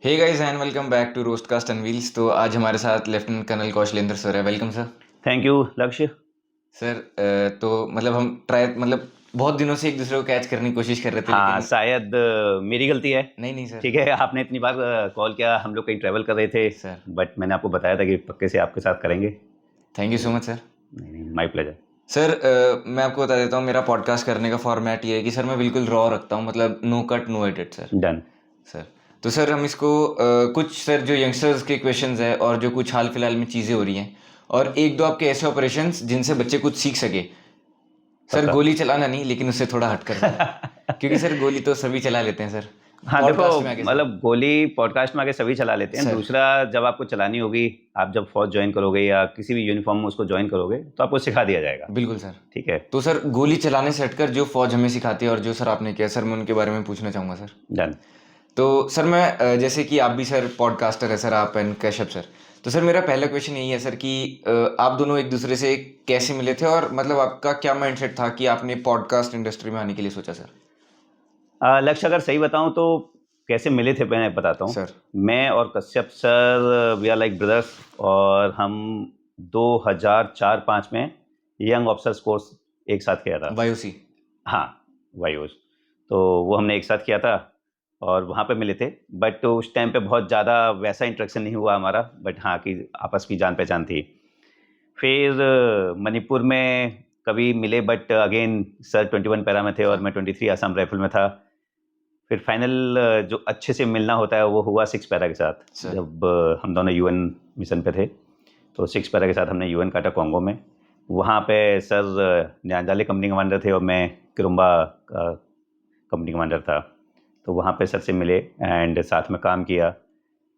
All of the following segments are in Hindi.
Hey guys and welcome back to Roastcast and wheels. तो आज हमारे साथ लेफ्टिनेंट कर्नल कौशलेंद्र सर है। Welcome sir. Thank you Lakshya. Sir तो मतलब हम ट्राई मतलब बहुत दिनों से एक दूसरे को कैच करने की कोशिश कर रहे थे, हाँ, लेकिन शायद मेरी गलती है। नहीं नहीं सर। ठीक है, आपने इतनी बार कॉल किया, हम लोग कहीं ट्रैवल कर रहे थे। सर बट मैंने आपको बताया था कि पक्के से आपके साथ करेंगे। Thank you so much sir. नहीं नहीं, माय प्लेजर। सर मैं आपको बता देता हूँ, मेरा पॉडकास्ट करने का फॉर्मेट ये है कि सर मैं बिल्कुल रॉ रखता हूँ, मतलब no cut no edit sir. Done. Sir तो सर हम इसको कुछ सर जो यंगस्टर्स के क्वेश्चंस है और जो कुछ हाल फिलहाल में चीज़ें हो रही हैं और एक दो आपके ऐसे ऑपरेशंस जिनसे बच्चे कुछ सीख सके। सर पक्का। गोली चलाना नहीं, लेकिन उससे थोड़ा हटकर सर, क्योंकि सर गोली तो सभी चला लेते हैं सर, हाँ देखो, पॉडकास्ट में आके सर। मतलब गोली पॉडकास्ट में आके सभी चला लेते हैं। सर दूसरा, जब आपको चलानी होगी, आप जब फौज ज्वाइन करोगे या किसी भी यूनिफॉर्म में उसको ज्वाइन करोगे तो आपको सिखा दिया जाएगा। बिल्कुल सर। ठीक है। तो सर गोली चलाने से हटकर जो फौज हमें सिखाती है और जो सर आपने किया सर, मैं उनके बारे में पूछना चाहूँगा सर। डन। तो सर मैं जैसे कि आप भी सर पॉडकास्टर है सर, आप एंड कश्यप सर। तो सर मेरा पहला क्वेश्चन यही है सर कि आप दोनों एक दूसरे से कैसे मिले थे और मतलब आपका क्या माइंडसेट था कि आपने पॉडकास्ट इंडस्ट्री में आने के लिए सोचा सर। लक्ष्य, अगर सही बताऊं तो कैसे मिले थे मैं बताता हूँ। सर मैं और Kashyap sir we are like brothers. और हम 2004-5 में यंग ऑफिसर्स कोर्स एक साथ किया था। वायुसी। हाँ, वायूज। तो वो हमने एक साथ किया था और वहाँ पे मिले थे। बट उस टाइम पे बहुत ज़्यादा वैसा इंटरेक्शन नहीं हुआ हमारा, बट हाँ कि आपस की जान पहचान थी। फिर मणिपुर में कभी मिले, बट अगेन सर 21 पैरा में थे और सर मैं 23 आसाम राइफल में था। फिर फाइनल जो अच्छे से मिलना होता है वो हुआ 6 पैरा के साथ, सर जब हम दोनों यूएन मिशन पे थे। तो 6 पैरा के साथ हमने यूएन काटा कॉन्गो में। वहाँ पे सर न्याजाले कंपनी कमांडर थे और मैं किरुम्बा कंपनी कमांडर था। तो वहाँ पे सर से मिले एंड साथ में काम किया।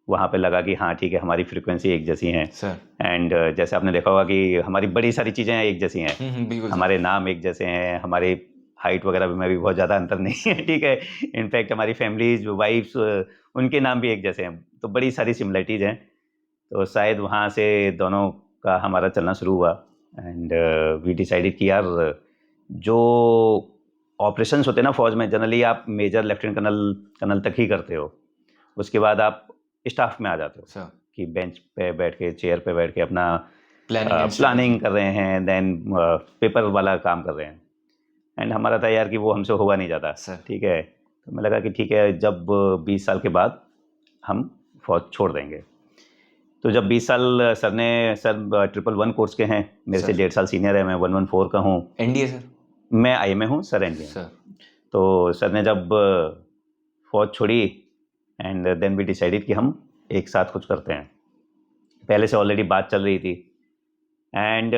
वहाँ पे लगा कि हाँ ठीक है, हमारी फ्रीक्वेंसी एक जैसी हैं। सर। एंड जैसे आपने देखा होगा कि हमारी बड़ी सारी चीज़ें एक जैसी हैं। बिल्कुल सर। हमारे नाम एक जैसे हैं, हमारे हाइट वगैरह में भी बहुत ज़्यादा अंतर नहीं है। ठीक है। इनफैक्ट हमारी फैमिलीज वाइफ्स उनके नाम भी एक जैसे हैं, तो बड़ी सारी सिमिलरिटीज़ हैं। तो शायद वहाँ से दोनों का हमारा चलना शुरू हुआ। एंड वी डिसाइडेड कि यार, जो ऑपरेशंस होते हैं ना फौज में, जनरली आप मेजर लेफ्टिनेंट कर्नल कर्नल तक ही करते हो। उसके बाद आप स्टाफ में आ जाते हो सर कि बेंच पे बैठ के, चेयर पे बैठ के अपना प्लानिंग एंड स्ट्रेटजी। प्लानिंग कर रहे हैं, देन पेपर वाला काम कर रहे हैं। एंड हमारा था यार कि वो हमसे होगा नहीं ज़्यादा। सर ठीक है। तो मैं लगा कि ठीक है, जब 20 साल के बाद हम फौज छोड़ देंगे। तो जब 20 साल सर ने, सर 111 कोर्स के हैं, मेरे से सर 1.5 साल सीनियर है, मैं 114 का हूँ। NDA sir. मैं आई में हूँ, सर एनडीए में। सर तो सर ने जब फौज छोड़ी एंड देन वी डिसाइडेड कि हम एक साथ कुछ करते हैं। पहले से ऑलरेडी बात चल रही थी। एंड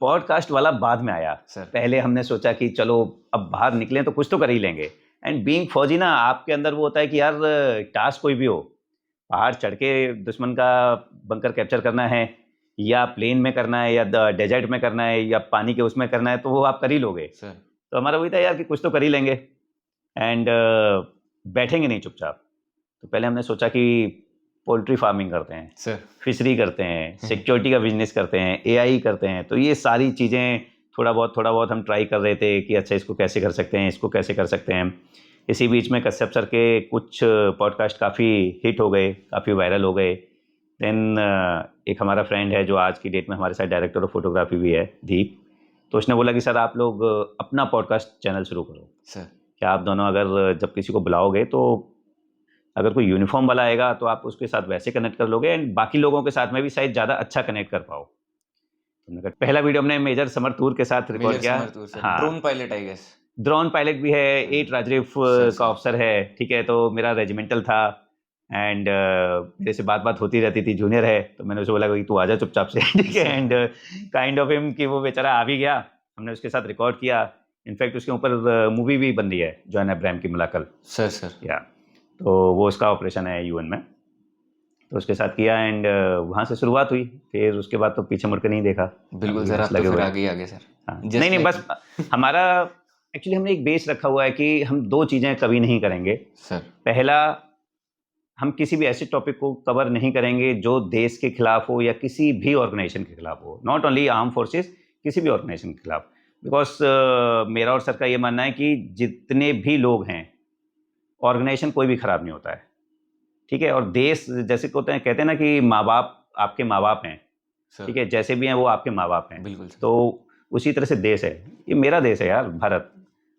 पॉडकास्ट वाला बाद में आया। सर पहले हमने सोचा कि चलो अब बाहर निकलें तो कुछ तो कर ही लेंगे। एंड बीइंग फौजी ना, आपके अंदर वो होता है कि यार, टास्क कोई भी हो, पहाड़ चढ़ के दुश्मन का बंकर कैप्चर करना है, या प्लेन में करना है, या डेजर्ट में करना है, या पानी के उसमें करना है, तो वो आप कर ही लोगे। सर तो हमारा वही था यार कि कुछ तो कर ही लेंगे। एंड बैठेंगे नहीं चुपचाप। तो पहले हमने सोचा कि पोल्ट्री फार्मिंग करते हैं, सर फिशरी करते हैं, सिक्योरिटी का बिजनेस करते हैं, एआई करते हैं। तो ये सारी चीज़ें थोड़ा बहुत हम ट्राई कर रहे थे कि अच्छा इसको कैसे कर सकते हैं, इसको कैसे कर सकते हैं। इसी बीच में कश्यप सर के कुछ पॉडकास्ट काफ़ी हिट हो गए, काफ़ी वायरल हो गए। देन एक हमारा फ्रेंड है जो आज की डेट में हमारे साथ डायरेक्टर ऑफ फोटोग्राफी भी है, दीप। तो उसने बोला कि सर आप लोग अपना पॉडकास्ट चैनल शुरू करो। सर क्या आप दोनों अगर जब किसी को बुलाओगे तो अगर कोई यूनिफॉर्म वाला आएगा तो आप उसके साथ वैसे कनेक्ट कर लोगे, एंड बाकी लोगों के साथ में भी शायद ज़्यादा अच्छा कनेक्ट कर पाओ। तुमने कहा, पहला वीडियो हमने मेजर समर तूर के साथ रिकॉर्ड मेजर किया। समर तूर सर, हाँ, drone pilot I guess. Drone pilot भी है, 8 राजरीफ सर का सर ऑफिसर है। ठीक है, तो मेरा रेजिमेंटल था। एंड मेरे से बात बात होती रहती थी, जूनियर है, तो मैंने उसे बोला कि तू आजा चुपचाप से। ठीक है। Sir and kind of him कि वो बेचारा आ भी गया। हमने उसके साथ रिकॉर्ड किया। इनफैक्ट उसके ऊपर मूवी भी बन रही है, जॉन अब्राहम की मुलाकात। सर सर या, तो वो उसका ऑपरेशन है यूएन में। तो उसके साथ किया एंड वहाँ से शुरुआत हुई। फिर उसके बाद तो पीछे मुड़ के नहीं देखा। बिल्कुल अभी सर, बस आप तो लगे फिर हुए हैं। आगे ही आगे सर। हाँ, नहीं जस्ट नहीं, लाइक बस हमारा एक्चुअली हमने एक बेस रखा हुआ है कि हम दो चीज़ें कभी नहीं करेंगे। सर। पहला, हम किसी भी ऐसे टॉपिक को कवर नहीं करेंगे जो देश के खिलाफ हो या किसी भी ऑर्गेनाइजेशन के खिलाफ हो, नॉट ओनली आर्म फोर्सेस, किसी भी ऑर्गेनाइजेशन के खिलाफ। बिकॉज मेरा और सर का ये मानना है कि जितने भी लोग हैं, ऑर्गेनाइजेशन कोई भी खराब नहीं होता है। ठीक है। और देश जैसे कहते हैं ना कि माँ बाप आपके माँ बाप हैं, सर ठीक है, जैसे भी हैं वो आपके माँ बाप हैं। बिल्कुल सर। तो उसी तरह से देश है, ये मेरा देश है यार। भारत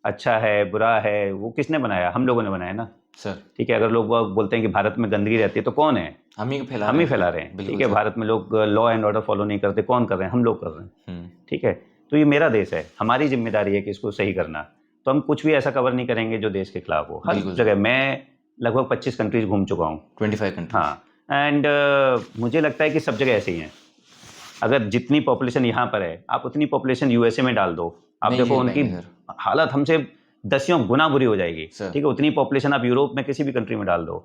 अच्छा है बुरा है वो किसने बनाया? हम लोगों ने बनाया ना, सर ठीक है। अगर लोग बोलते हैं कि भारत में गंदगी रहती है तो कौन है? हम ही फैला हम रहे ही हैं फैला फिर। रहे हैं, बिल्कुल ठीक है। सर। भारत में लोग लॉ एंड ऑर्डर फॉलो नहीं करते, कौन कर रहे हैं? हम लोग कर रहे हैं, ठीक है। तो ये मेरा देश है, हमारी जिम्मेदारी है कि इसको सही करना। तो हम कुछ भी ऐसा कवर नहीं करेंगे जो देश के खिलाफ हो। हर बिल्कुल जगह मैं लगभग 25 कंट्रीज घूम चुका हूँ। 25 कंट्रीज। हाँ, एंड मुझे लगता है कि सब जगह ऐसे ही हैं। अगर जितनी पॉपुलेशन यहाँ पर है आप उतनी पॉपुलेशन यूएसए में डाल दो, आप नहीं देखो झेल उनकी पाएंगे सर। हालत हमसे 10 गुना बुरी हो जाएगी, सर ठीक है। उतनी पॉपुलेशन आप यूरोप में किसी भी कंट्री में डाल दो,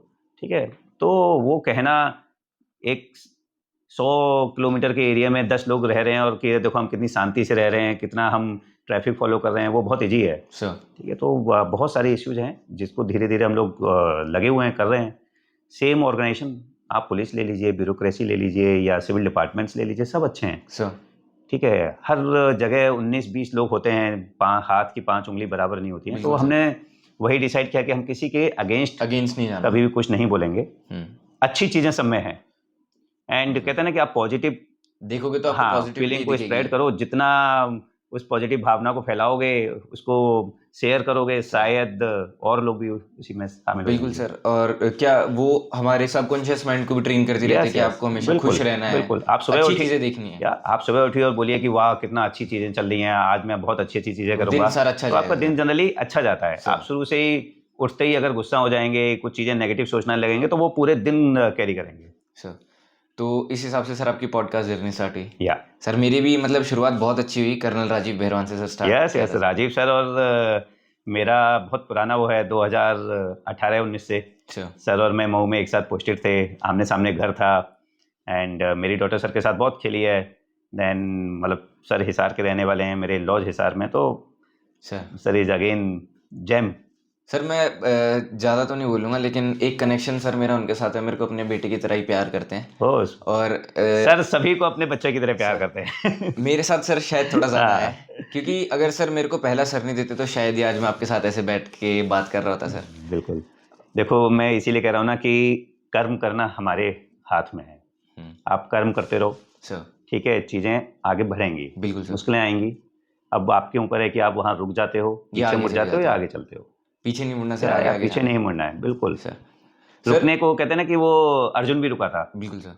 ठीक है। तो वो कहना एक 100 किलोमीटर के एरिया में 10 लोग रह रहे हैं और कि देखो हम कितनी शांति से रह रहे हैं, कितना हम ट्रैफिक फॉलो कर रहे हैं, वो बहुत ईजी है, सर ठीक है। तो बहुत सारे इश्यूज हैं जिसको धीरे धीरे हम लोग लगे हुए हैं, कर रहे हैं। सेम ऑर्गेनाइजेशन, आप पुलिस ले लीजिए, ब्यूरोक्रेसी ले लीजिए या सिविल डिपार्टमेंट्स ले लीजिए, सब अच्छे हैं, सर ठीक है। हर जगह 19-20 लोग होते हैं, हाथ की 5 उंगली बराबर नहीं होती हैं। तो बिल्कुल सर। हमने वही डिसाइड किया कि हम किसी के अगेंस्ट अगेंस्ट नहीं जाना। कभी भी कुछ नहीं बोलेंगे। हम्म। अच्छी चीज़ें सब में हैं, एंड कहते हैं ना कि आप पॉजिटिव, देखोगे तो आपको हाँ, पॉजिटिविटी फीलिंग को दिखेगी। स्प्रेड करो। जितना उस पॉजिटिव भावना को फैलाओगे, उसको शेयर करोगे, शायद और लोग भी उसी में शामिल हो बिल्कुल जाएंगे। सर। और क्या वो हमारे सबकॉन्शियस माइंड को भी ट्रेन करती रहती है यस कि यस, आपको हमेशा बिल्कुल खुश रहना है, बिल्कुल। आप सुबह अच्छी उठिए, चीजें देखनी है। या आप सुबह उठिए और बोलिए कि वाह कितना अच्छी चीज़ें चल रही हैं, आज मैं बहुत अच्छी अच्छी चीज़ें दिन करूँगा, सारा अच्छा तो आपका जाएगा दिन सर। जनरली अच्छा जाता है। सर। आप शुरू से ही उठते ही अगर गुस्सा हो जाएंगे, कुछ चीज़ें नेगेटिव सोचने लगेंगे, तो वो पूरे दिन कैरी करेंगे। सर तो इस हिसाब से सर आपकी पॉडकास्ट जर्नी स्टार्ट हुई। या सर मेरी भी मतलब शुरुआत बहुत अच्छी हुई, कर्नल राजीव बेहरवान से सर स्टार्ट यस किया यस, था। राजीव सर। और मेरा बहुत पुराना वो है 2018-19 से अच्छा सर और मैं मऊ में एक साथ पोस्टेड थे, आमने सामने घर था। एंड मेरी डॉटर सर के साथ बहुत खेली है। देन मतलब सर हिसार के रहने वाले हैं, मेरे लॉज हिसार में, तो sir. Sir is again gem. Sir मैं ज़्यादा तो नहीं बोलूँगा, लेकिन एक कनेक्शन सर मेरा उनके साथ है, मेरे को अपने बेटे की तरह ही प्यार करते हैं। होश और सर सभी को अपने बच्चे की तरह प्यार सर करते हैं। मेरे साथ सर शायद थोड़ा ज़्यादा है, हाँ, क्योंकि अगर सर मेरे को पहला सर नहीं देते तो शायद ही आज मैं आपके साथ ऐसे बैठ के बात कर रहा होता सर। बिल्कुल। देखो मैं इसीलिए कह रहा हूँ ना कि कर्म करना हमारे हाथ में है। आप कर्म करते रहो, सर ठीक है, चीज़ें आगे बढ़ेंगी, बिल्कुल सर। मुश्किलें आएंगी। अब आपके ऊपर है कि आप वहाँ रुक जाते हो, या पीछे आगे मुड़ चले जाते हो जाते या हो, आगे चलते हो। पीछे नहीं मुड़ना सर, या, आगे या आगे पीछे जाना नहीं मुड़ना है, बिल्कुल। सर। रुकने को कहते हैं ना कि वो अर्जुन भी रुका था, बिल्कुल सर।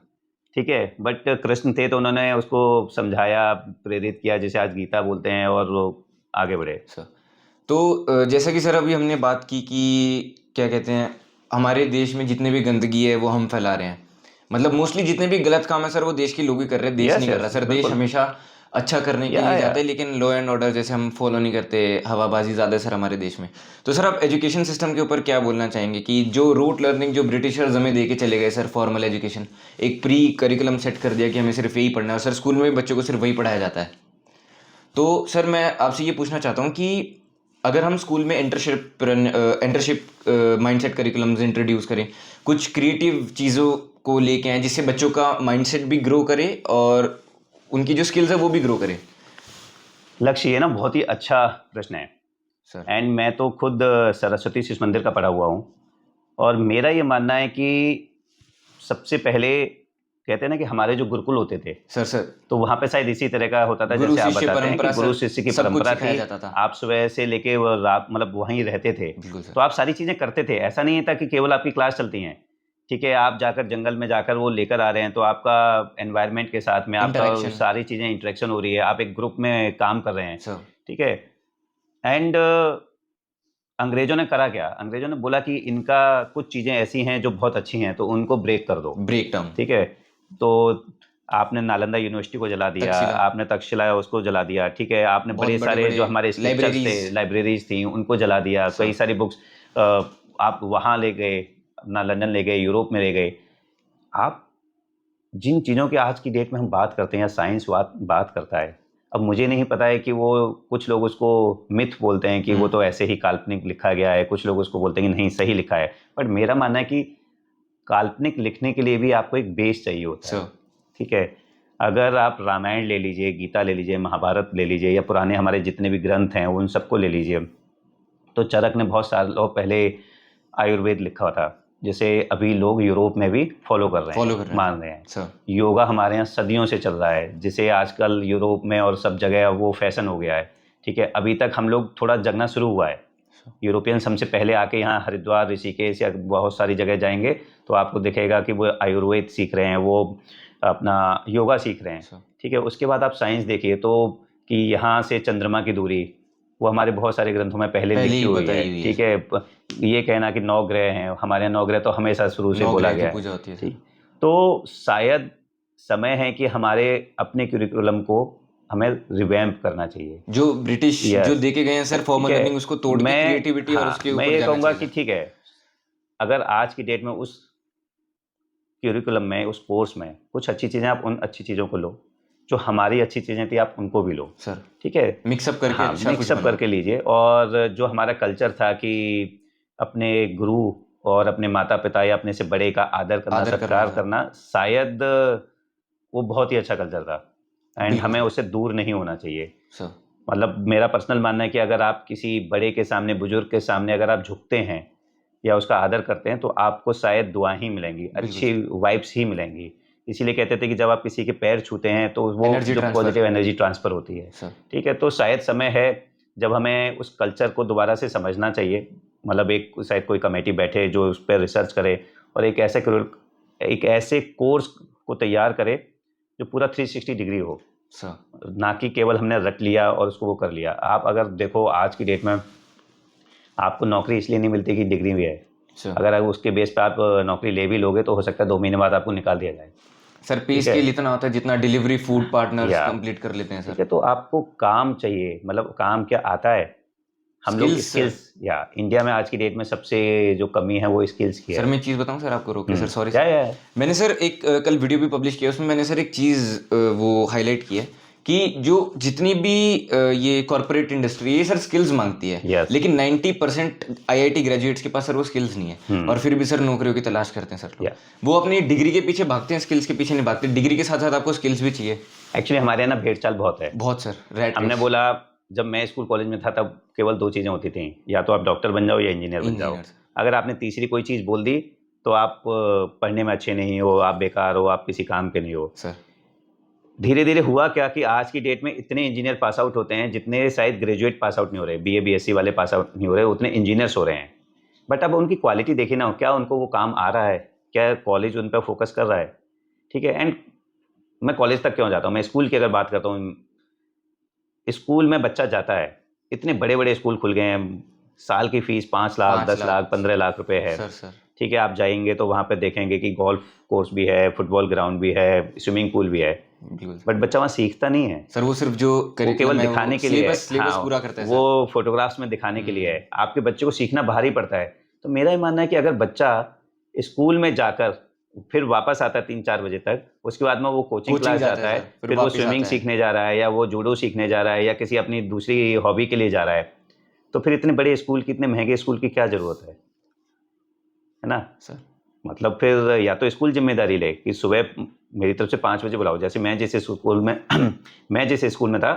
ठीक है। बट कृष्ण थे तो उन्होंने उसको समझाया, प्रेरित किया, जैसे आज गीता बोलते हैं, और वो आगे बढ़े। सर तो जैसा कि सर अभी हमने बात की कि क्या कहते हैं, हमारे देश में जितने भी गंदगी है वो हम फैला रहे हैं, मतलब मोस्टली जितने भी गलत काम है सर वो देश के लोग ही कर रहे हैं, देश यस नहीं कर रहा यस, सर। देश बिल्कुल। हमेशा अच्छा करने के लिए या जाता है, लेकिन लॉ एंड ऑर्डर जैसे हम फॉलो नहीं करते, हवाबाजी ज़्यादा है सर हमारे देश में। तो सर आप एजुकेशन सिस्टम के ऊपर क्या बोलना चाहेंगे कि जो रूट लर्निंग जो ब्रिटिशर्स हमें दे के चले गए सर, फॉर्मल एजुकेशन, एक प्री करिकुलम सेट कर दिया कि हमें सिर्फ यही पढ़ना है, और सर स्कूल में भी बच्चों को सिर्फ वही पढ़ाया जाता है। तो सर मैं आपसे ये पूछना चाहता हूँ कि अगर हम स्कूल में एंटरशिप माइंडसेट करिकुलम्स इंट्रोड्यूस करें, कुछ क्रिएटिव चीज़ों को लेके आएँ जिससे बच्चों का माइंडसेट भी ग्रो करे और उनकी जो स्किल्स है वो भी ग्रो करे। लक्ष्य ये ना बहुत ही अच्छा प्रश्न है सर एंड मैं तो खुद सरस्वती शिशु मंदिर का पढ़ा हुआ हूँ, और मेरा ये मानना है कि सबसे पहले कहते हैं ना कि हमारे जो गुरुकुल होते थे, सर तो वहाँ पे शायद इसी तरह का होता था गुरु जैसे आप शिष्य बताते हैं कि परंपरा गुरु सर, शिष्य की सब कुछ परंपरा सिखाया थी। जाता था। आप सुबह से लेके वो रात मतलब वहीं रहते थे, बिल्कुल सर। तो आप सारी चीज़ें करते थे। ऐसा नहीं था कि केवल आपकी क्लास चलती हैं, ठीक है। आप जाकर जंगल में जाकर वो लेकर आ रहे हैं, तो आपका एनवायरनमेंट के साथ में आपका Interaction। सारी चीज़ें इंटरेक्शन हो रही है, आप एक ग्रुप में काम कर रहे हैं, सर ठीक है। एंड अंग्रेजों ने करा क्या? अंग्रेजों ने बोला कि इनका कुछ चीज़ें ऐसी हैं जो बहुत अच्छी हैं, तो उनको ब्रेक कर दो, ब्रेक डाउन। ठीक है। तो आपने नालंदा यूनिवर्सिटी को जला दिया, तक्षशिला। आपने तक्षशिला उसको जला दिया, ठीक है। आपने बहुत बड़े बड़े सारे बड़े जो हमारे स्क्रिप्चर्स थे, लाइब्रेरीज। लाइब्रेरीज थी, उनको जला दिया। सर। कई सारी बुक्स आप वहाँ ले गए, अपना लंदन ले गए, यूरोप में ले गए। आप जिन चीज़ों की आज की डेट में हम बात करते हैं या साइंस बात करता है, अब मुझे नहीं पता है कि वो कुछ लोग उसको मिथ बोलते हैं कि वो तो ऐसे ही काल्पनिक लिखा गया है, कुछ लोग उसको बोलते हैं कि नहीं सही लिखा है। बट मेरा मानना है कि काल्पनिक लिखने के लिए भी आपको एक बेस चाहिए होता है, सर ठीक है। अगर आप रामायण ले लीजिए, गीता ले लीजिए, महाभारत ले लीजिए, या पुराने हमारे जितने भी ग्रंथ हैं उन सबको ले लीजिए, तो चरक ने बहुत सालों पहले आयुर्वेद लिखा था, जैसे अभी लोग यूरोप में भी फॉलो कर रहे हैं, मान रहे हैं। सर योगा हमारे यहाँ सदियों से चल रहा है, जिसे आजकल यूरोप में और सब जगह वो फैशन हो गया है। ठीक है, अभी तक हम लोग थोड़ा जगना शुरू हुआ है। यूरोपियंस हमसे पहले आके यहाँ हरिद्वार, ऋषिकेश या बहुत सारी जगह जाएंगे तो आपको दिखेगा कि वो आयुर्वेद सीख रहे हैं, वो अपना योगा सीख रहे हैं। ठीक है, उसके बाद आप साइंस देखिए तो कि यहाँ से चंद्रमा की दूरी वो हमारे बहुत सारे ग्रंथों में पहले लिखी हुई है। ठीक है, ये कहना कि 9 ग्रह हैं, हमारे यहाँ 9 ग्रह तो हमेशा शुरू से बोला गया है। तो शायद समय है कि हमारे अपने करिकुलम को हमें रिवैम्प करना चाहिए। जो ब्रिटिश जो देके गए हैं सर फॉर्मल लर्निंग, उसको तोड़ के क्रिएटिविटी और उसके ऊपर मैं ये कहूँगा कि ठीक है, अगर आज की डेट में उस करिकुलम में, उस कोर्स में कुछ अच्छी चीज़ें, आप उन अच्छी चीज़ों को लो, जो हमारी अच्छी चीज़ें थी आप उनको भी लो सर। ठीक है, मिक्सअप करके, मिक्सअप करके लीजिए। और जो हमारा कल्चर था कि अपने गुरु और अपने माता पिता या अपने से बड़े का आदर करना, सत्कार करना, शायद वो बहुत ही अच्छा कल्चर था एंड हमें उससे दूर नहीं होना चाहिए। मतलब मेरा पर्सनल मानना है कि अगर आप किसी बड़े के सामने, बुजुर्ग के सामने अगर आप झुकते हैं या उसका आदर करते हैं तो आपको शायद दुआ ही मिलेंगी, अच्छी वाइब्स ही मिलेंगी। इसीलिए कहते थे कि जब आप किसी के पैर छूते हैं तो वो जो पॉजिटिव एनर्जी ट्रांसफर होती है। ठीक है, तो शायद समय है जब हमें उस कल्चर को दोबारा से समझना चाहिए। मतलब एक शायद कोई कमेटी बैठे जो उस पर रिसर्च करे और एक ऐसे कोर्स को तैयार करे जो पूरा 360 डिग्री हो, ना कि केवल हमने रट लिया और उसको वो कर लिया। आप अगर देखो आज की डेट में आपको नौकरी इसलिए नहीं मिलती कि डिग्री भी है। अगर उसके बेस पे आप नौकरी ले भी लोगे तो हो सकता है 2 महीने बाद आपको निकाल दिया जाए। सर पे स्केल इतना होता है जितना डिलीवरी फूड पार्टनर्स कंप्लीट कर लेते हैं सर। ठीक है, तो आपको काम चाहिए, मतलब काम क्या आता है, हम लोग स्किल्स। या इंडिया में आज की डेट में सबसे जो कमी है वो स्किल्स की है। सर मैं एक चीज़ बताऊं सर, आपको रोक के सर, सॉरी सर। मैंने सर एक कल वीडियो भी पब्लिश किया, उसमें मैंने सर एक चीज़ वो हाईलाइट की है कि जो जितनी भी ये कॉर्पोरेट इंडस्ट्री है सर स्किल्स मांगती है, लेकिन 90% IIT ग्रेजुएट्स के पास सर वो स्किल्स नहीं है और फिर भी सर नौकरियों की तलाश करते हैं सर। वो अपनी डिग्री के पीछे भागते हैं, स्किल्स के पीछे नहीं भागते। डिग्री के साथ साथ आपको स्किल्स भी चाहिए। एक्चुअली हमारे यहाँ ना भेड़ चाल बहुत है। बहुत सर। हमने बोला जब मैं स्कूल कॉलेज में था तब केवल 2 चीज़ें होती थी, या तो आप डॉक्टर बन जाओ या इंजीनियर बन जाओ। अगर आपने तीसरी कोई चीज़ बोल दी तो आप पढ़ने में अच्छे नहीं हो, आप बेकार हो, आप किसी काम के नहीं हो सर। धीरे धीरे हुआ क्या कि आज की डेट में इतने इंजीनियर पास आउट होते हैं जितने शायद ग्रेजुएट पास आउट नहीं हो रहे, BA BSc वाले पास आउट नहीं हो रहे, उतने इंजीनियर्स हो रहे हैं। बट अब उनकी क्वालिटी देखी ना, क्या उनको वो काम आ रहा है, क्या कॉलेज उन पर फोकस कर रहा है। ठीक है, एंड मैं कॉलेज तक क्यों जाता हूँ, मैं स्कूल की अगर बात करता हूँ, स्कूल में बच्चा जाता है, इतने बड़े बड़े स्कूल खुल गए हैं, साल की फीस 5 लाख 10 लाख 15 लाख रुपए है। ठीक है, आप जाएंगे तो वहाँ पे देखेंगे कि गोल्फ कोर्स भी है, फुटबॉल ग्राउंड भी है, स्विमिंग पूल भी है, बट बच्चा वहाँ सीखता नहीं है सर। वो सिर्फ जो केवल दिखाने के लिए है, पूरा करता है, वो फोटोग्राफ्स में दिखाने के लिए है। आपके बच्चे को सीखना बाहर ही पड़ता है। तो मेरा ये मानना है कि अगर बच्चा स्कूल में जाकर फिर वापस आता है 3-4 बजे तक, उसके बाद में वो कोचिंग क्लास जाता है, फिर वो स्विमिंग सीखने जा रहा है या वो जूडो सीखने जा रहा है या किसी अपनी दूसरी हॉबी के लिए जा रहा है, तो फिर इतने बड़े स्कूल की, इतने महंगे स्कूल की क्या ज़रूरत है ना सर। मतलब फिर या तो स्कूल जिम्मेदारी ले कि सुबह मेरी तरफ से 5 बजे बुलाओ। जैसे मैं जिस स्कूल में मैं जिस स्कूल में था,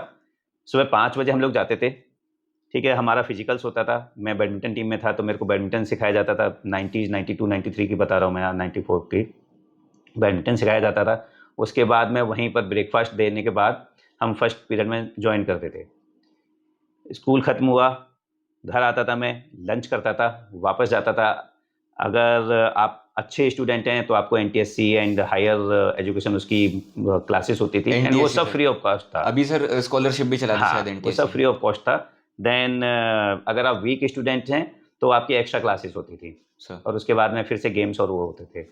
सुबह 5 बजे हम लोग जाते थे। ठीक है, हमारा फिजिकल्स होता था, मैं बैडमिंटन टीम में था तो मेरे को बैडमिंटन सिखाया जाता था। 90s 92 93 की बता रहा हूँ मैं, 94 की बैडमिंटन सिखाया जाता था। उसके बाद में वहीं पर ब्रेकफास्ट देने के बाद हम फर्स्ट पीरियड में ज्वाइन करते थे। स्कूल ख़त्म हुआ, घर आता था, मैं लंच करता था, वापस जाता था। अगर आप अच्छे स्टूडेंट हैं तो आपको NTSC एंड हायर एजुकेशन उसकी क्लासेस होती थी एंड वो सब फ्री ऑफ कॉस्ट था। अभी सर स्कॉलरशिप भी चलाते हैं शायद, वो सब फ्री ऑफ कॉस्ट था। देन अगर आप वीक स्टूडेंट हैं तो आपकी एक्स्ट्रा क्लासेस होती थी और उसके बाद में फिर से गेम्स और वो होते थे।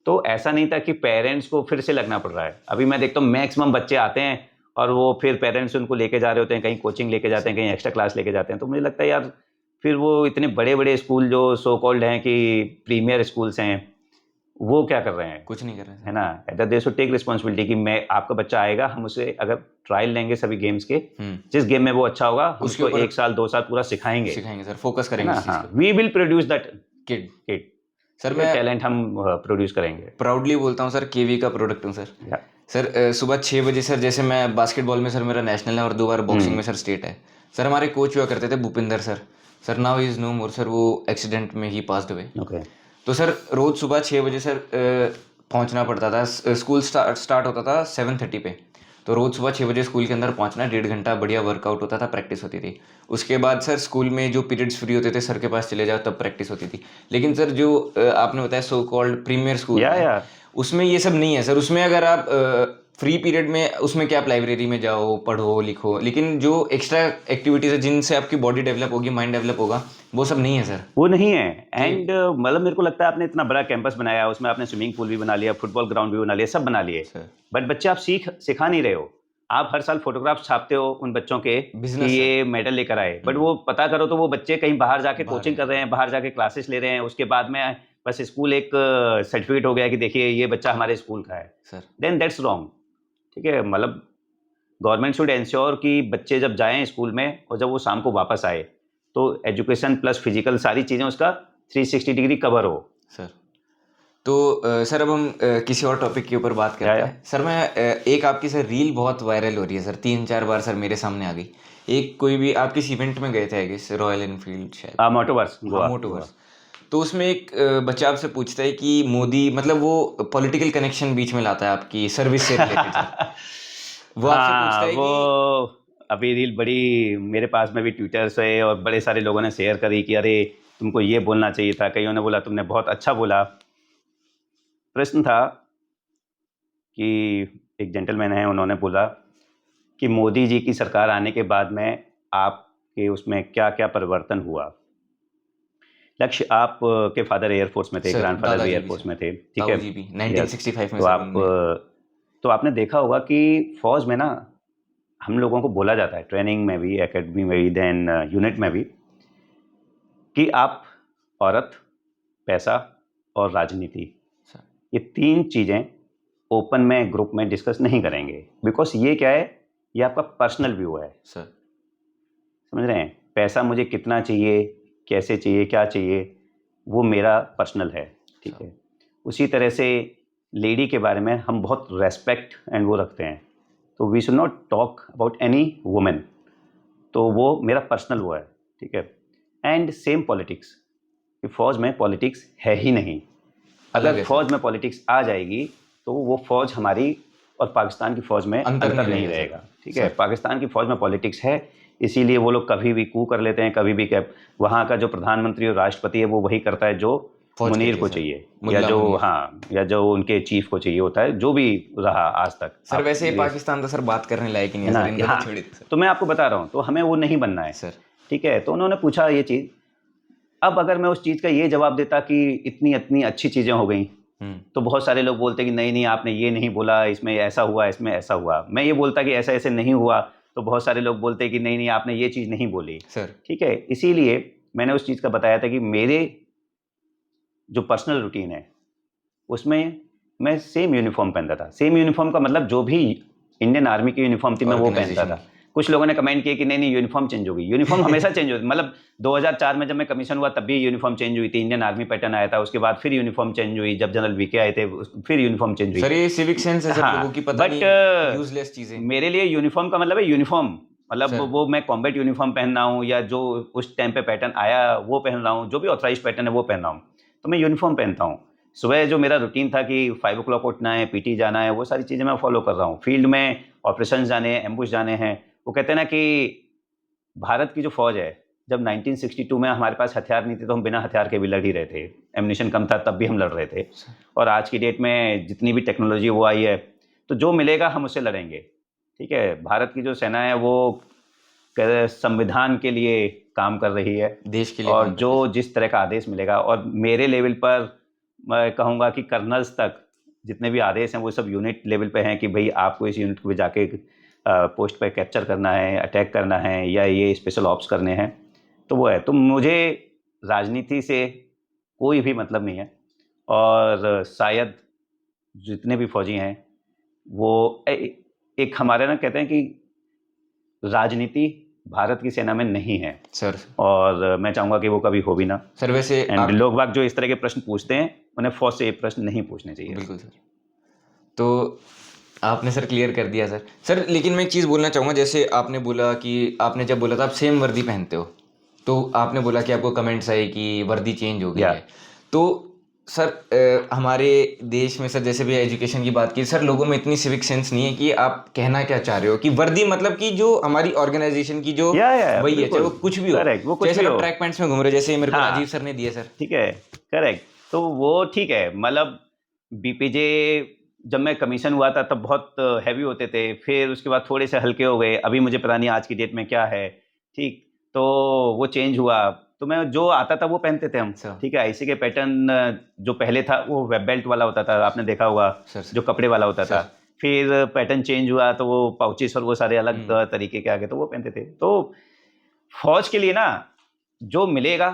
तो ऐसा नहीं था कि पेरेंट्स को फिर से लगना पड़ रहा है। अभी मैं देखता हूँ मैक्सिमम बच्चे आते हैं और वो फिर पेरेंट्स उनको लेके जा रहे होते हैं, कहीं कोचिंग लेके जाते हैं, कहीं एक्स्ट्रा क्लास लेके जाते हैं। तो मुझे लगता है यार फिर वो इतने बड़े बड़े स्कूल जो सो कॉल्ड हैं कि प्रीमियर स्कूल्स हैं, वो क्या कर रहे हैं? कुछ नहीं कर रहे हैं, है ना। दे शुड टेक रिस्पॉन्सिबिलिटी कि मैं, आपका बच्चा आएगा, हम उसे अगर ट्रायल लेंगे सभी गेम्स के, जिस गेम में वो अच्छा होगा हम उसको 1 साल 2 साल पूरा सिखाएंगे सर, फोकस करेंगे। We will produce that kid sir. मैं टैलेंट हम प्रोड्यूस करेंगे। प्राउडली बोलता हूँ सर, KV का प्रोडक्ट हूँ सर। सर सुबह 6 बजे सर, जैसे मैं बास्केटबॉल में सर मेरा नेशनल है और 2 बार बॉक्सिंग में सर स्टेट है सर। हमारे कोच हुआ करते थे Bhupinder sir, now is no more sir. वो एक्सीडेंट में ही पास्ड अवे। तो सर रोज़ सुबह 6 बजे सर पहुंचना पड़ता था। स्कूल स्टार्ट होता था 7:30 पे। तो रोज़ सुबह 6 बजे स्कूल के अंदर पहुंचना, 1.5 घंटा बढ़िया वर्कआउट होता था, प्रैक्टिस होती थी। उसके बाद सर स्कूल में जो पीरियड्स फ्री होते थे सर के पास चले जाओ, तब प्रैक्टिस होती थी। लेकिन सर जो आपने बताया सो कॉल्ड प्रीमियर स्कूल या है, या उसमें ये सब नहीं है सर। उसमें अगर आप फ्री पीरियड में, उसमें क्या आप लाइब्रेरी में जाओ, पढ़ो, लिखो, लेकिन जो एक्स्ट्रा एक्टिविटीज़ है जिनसे आपकी बॉडी डेवलप होगी, माइंड डेवलप होगा, वो सब नहीं है सर। वो नहीं है। जी। एंड मतलब मेरे को लगता है आपने इतना बड़ा कैंपस बनाया, उसमें आपने स्विमिंग पूल भी बना लिया, फुटबॉल ग्राउंड भी बना लिया, सब बना लिए, सर बट बच्चे आप सिखा नहीं रहे हो। आप हर साल फोटोग्राफ्स छापते हो उन बच्चों के कि बिजनेस ये मेडल लेकर आए, बट वो पता करो तो वो बच्चे कहीं बाहर जाके बाहर कोचिंग है। कर रहे हैं, बाहर जाके क्लासेस ले रहे हैं, उसके बाद में बस स्कूल एक सर्टिफिकेट हो गया कि देखिए ये बच्चा हमारे स्कूल का है। Sir then that's wrong. ठीक है, मतलब गवर्नमेंट शुड इंश्योर कि बच्चे जब जाएं स्कूल में और जब वो शाम को वापस आए तो एजुकेशन प्लस फिजिकल सारी चीज़ें उसका 360 डिग्री कवर हो। सर तो सर अब हम किसी और टॉपिक के ऊपर बात करते या हैं। सर मैं एक आपकी सर रील बहुत वायरल हो रही है सर, 3-4 बार सर मेरे सामने आ गई। एक कोई भी आप किसी इवेंट में गए थे आई गेस, रॉयल एनफील्ड शायद, मोटोवर्स हाँ गोवा। मोटोवर्स। तो उसमें एक बच्चा आपसे पूछता है कि मोदी, मतलब वो पॉलिटिकल कनेक्शन बीच में लाता है आपकी सर्विस से रिलेटेड सर। वो आपसे पूछता हाँ, है वो कि अभी रील बड़ी मेरे पास में भी ट्विटर से और बड़े सारे लोगों ने शेयर करी कि अरे तुमको ये बोलना चाहिए था, कईयों ने बोला तुमने बहुत अच्छा बोला। प्रश्न था कि एक जेंटलमैन है, उन्होंने बोला कि मोदी जी की सरकार आने के बाद में आपके उसमें क्या क्या परिवर्तन हुआ। लक्ष्य आप के फादर एयरफोर्स में थे, सर ग्रैंडफादर भी दादाजी भी एयरफोर्स सर, में थे, ठीक है। ताऊ जी भी यस। 1965 में तो सर आप उन्होंने। तो आपने देखा होगा कि फौज में ना हम लोगों को बोला जाता है, ट्रेनिंग में भी, एकेडमी में भी, देन यूनिट में भी, कि आप औरत, पैसा और राजनीति, सर ये 3 चीज़ें ओपन में ग्रुप में डिस्कस नहीं करेंगे। बिकॉज ये क्या है, ये आपका पर्सनल व्यू है, सर समझ रहे हैं। पैसा मुझे कितना चाहिए, कैसे चाहिए, क्या चाहिए, वो मेरा पर्सनल है, ठीक है। उसी तरह से लेडी के बारे में हम बहुत रेस्पेक्ट एंड वो रखते हैं, तो we should not talk about any women, तो वो मेरा पर्सनल वो है, ठीक है। एंड सेम पॉलिटिक्स, कि फौज में पॉलिटिक्स है ही नहीं। अलग अगर है सर, फौज में पॉलिटिक्स आ जाएगी तो वो फौज हमारी और पाकिस्तान की फौज में अंतर अंतर नहीं नहीं रहेगा रहेगा, सर। ठीक है। सर पाकिस्तान की फौज में पॉलिटिक्स है, इसीलिए वो लोग कभी भी कू कर लेते हैं, कभी भी कैप, वहाँ का जो प्रधानमंत्री और राष्ट्रपति है वो वही करता है जो फौज के मुनीर लिए को सर, चाहिए, या मुल्ला जो, मुनीर। हाँ, या जो उनके चीफ को चाहिए होता है, जो भी रहा आज तक। सर आप वैसे ये पाकिस्तान तो सर बात करने लायक ही नहीं है है ना, सर, इनका हाँ, तो छोड़िए सर। तो मैं आपको बता रहा हूँ, तो हमें वो नहीं बनना है, सर ठीक है। तो उन्होंने पूछा ये चीज़। अब अगर मैं उस चीज़ का ये जवाब देता कि इतनी इतनी अच्छी चीज़ें हो गई, तो बहुत सारे लोग बोलते कि नहीं नहीं आपने ये नहीं बोला, इसमें ऐसा हुआ, इसमें ऐसा हुआ। मैं ये बोलता कि ऐसा ऐसे नहीं हुआ, तो बहुत सारे लोग बोलते कि नहीं नहीं आपने ये चीज़ नहीं बोली, सर ठीक है। इसीलिए मैंने उस चीज़ का बताया था कि मेरे जो पर्सनल रूटीन है उसमें मैं सेम यूनिफॉर्म पहनता था। सेम यूनिफॉर्म का मतलब जो भी इंडियन आर्मी की यूनिफॉर्म थी मैं वो पहनता ऑर्गेनाइजेशन था। कुछ लोगों ने कमेंट किए कि नहीं नहीं यूनिफॉर्म चेंज हो गई। यूनिफॉर्म हमेशा चेंज होती, मतलब 2004 में जब मैं कमीशन हुआ तब भी यूनिफॉर्म चेंज हुई थी, इंडियन आर्मी पैटर्न आया था, उसके बाद फिर यूनिफॉर्म चेंज हुई, जब जनरल वीके आए थे फिर यूनिफॉर्म चेंज हुई। सर ये सिविक सेंस है सर लोगों हाँ, की, पता बट नहीं यूजलेस चीजें। मेरे लिए यूनिफॉर्म का मतलब है यूनिफॉर्म, मतलब सर वो मैं कॉम्बैट यूनिफॉर्म पहन रहा हूँ या जो उस टाइम पे पैटर्न आया वो पहन रहा हूँ, जो भी ऑथराइज पैटर्न है वो पहन रहा हूँ, तो मैं यूनिफॉर्म पहनता हूँ। सुबह जो मेरा रूटीन था कि 5 o'clock उठना है, पीटी जाना है, वो सारी चीज़ें मैं फॉलो कर रहा हूँ। फील्ड में ऑपरेशन जाने हैं, एम्बुश जाने हैं। वो कहते हैं ना कि भारत की जो फौज है, जब 1962 में हमारे पास हथियार नहीं थे तो हम बिना हथियार के भी लड़ ही रहे थे, एम्यूनिशन कम था तब भी हम लड़ रहे थे। और आज की डेट में जितनी भी टेक्नोलॉजी वो आई है, तो जो मिलेगा हम उससे लड़ेंगे, ठीक है। भारत की जो सेना है वो संविधान के लिए काम कर रही है, देश के लिए और काम कर जो रहे हैं। जिस तरह का आदेश मिलेगा, और मेरे लेवल पर मैं कहूँगा कि कर्नल्स तक जितने भी आदेश हैं वो सब यूनिट लेवल पे हैं कि भाई आपको इस यूनिट को जाके पोस्ट पे कैप्चर करना है, अटैक करना है, या ये स्पेशल ऑप्स करने हैं, तो वो है। तो मुझे राजनीति से कोई भी मतलब नहीं है, और शायद जितने भी फौजी हैं वो एक हमारे ना कहते हैं कि राजनीति भारत की सेना में नहीं है, सर और मैं चाहूँगा कि वो कभी हो भी ना। सर वैसे एंड लोग बाग जो इस तरह के प्रश्न पूछते हैं उन्हें फौज से ये प्रश्न नहीं पूछने चाहिए। बिल्कुल सर, तो आपने सर क्लियर कर दिया सर। सर लेकिन मैं एक चीज़ बोलना चाहूँगा, जैसे आपने बोला कि आपने जब बोला था आप सेम वर्दी पहनते हो, तो आपने बोला कि आपको कमेंट्स आए कि वर्दी चेंज हो गई या है। तो सर हमारे देश में सर जैसे भी एजुकेशन की बात की सर, लोगों में इतनी सिविक सेंस नहीं है कि आप कहना क्या चाह रहे हो कि वर्दी मतलब कि जो हमारी ऑर्गेनाइजेशन की जो या वही है, चाहे बिल्कुल वो कुछ भी हो, करेक्ट, वो चाहे कुछ भी सर आप हो। ट्रैक पैंट्स में घूम रहे हो जैसे मेरे को राजीव हाँ सर ने दिए सर। ठीक है, करेक्ट। तो वो ठीक है, मतलब बीपीजे जब मैं कमीशन हुआ था तब बहुत हैवी होते थे, फिर उसके बाद थोड़े से हल्के हो गए, अभी मुझे पता नहीं आज की डेट में क्या है। ठीक, तो वो चेंज हुआ, तो मैं जो आता था वो पहनते थे हम। अच्छा ठीक है, ऐसे के पैटर्न जो पहले था वो वेब बेल्ट वाला होता था, आपने देखा होगा, सर। जो सर कपड़े वाला होता था। सर। फिर पैटर्न चेंज हुआ तो वो पाउचेस और वो सारे अलग हम्म। तरीके के आ गए, तो वो पहनते थे। तो फौज के लिए ना, जो मिलेगा,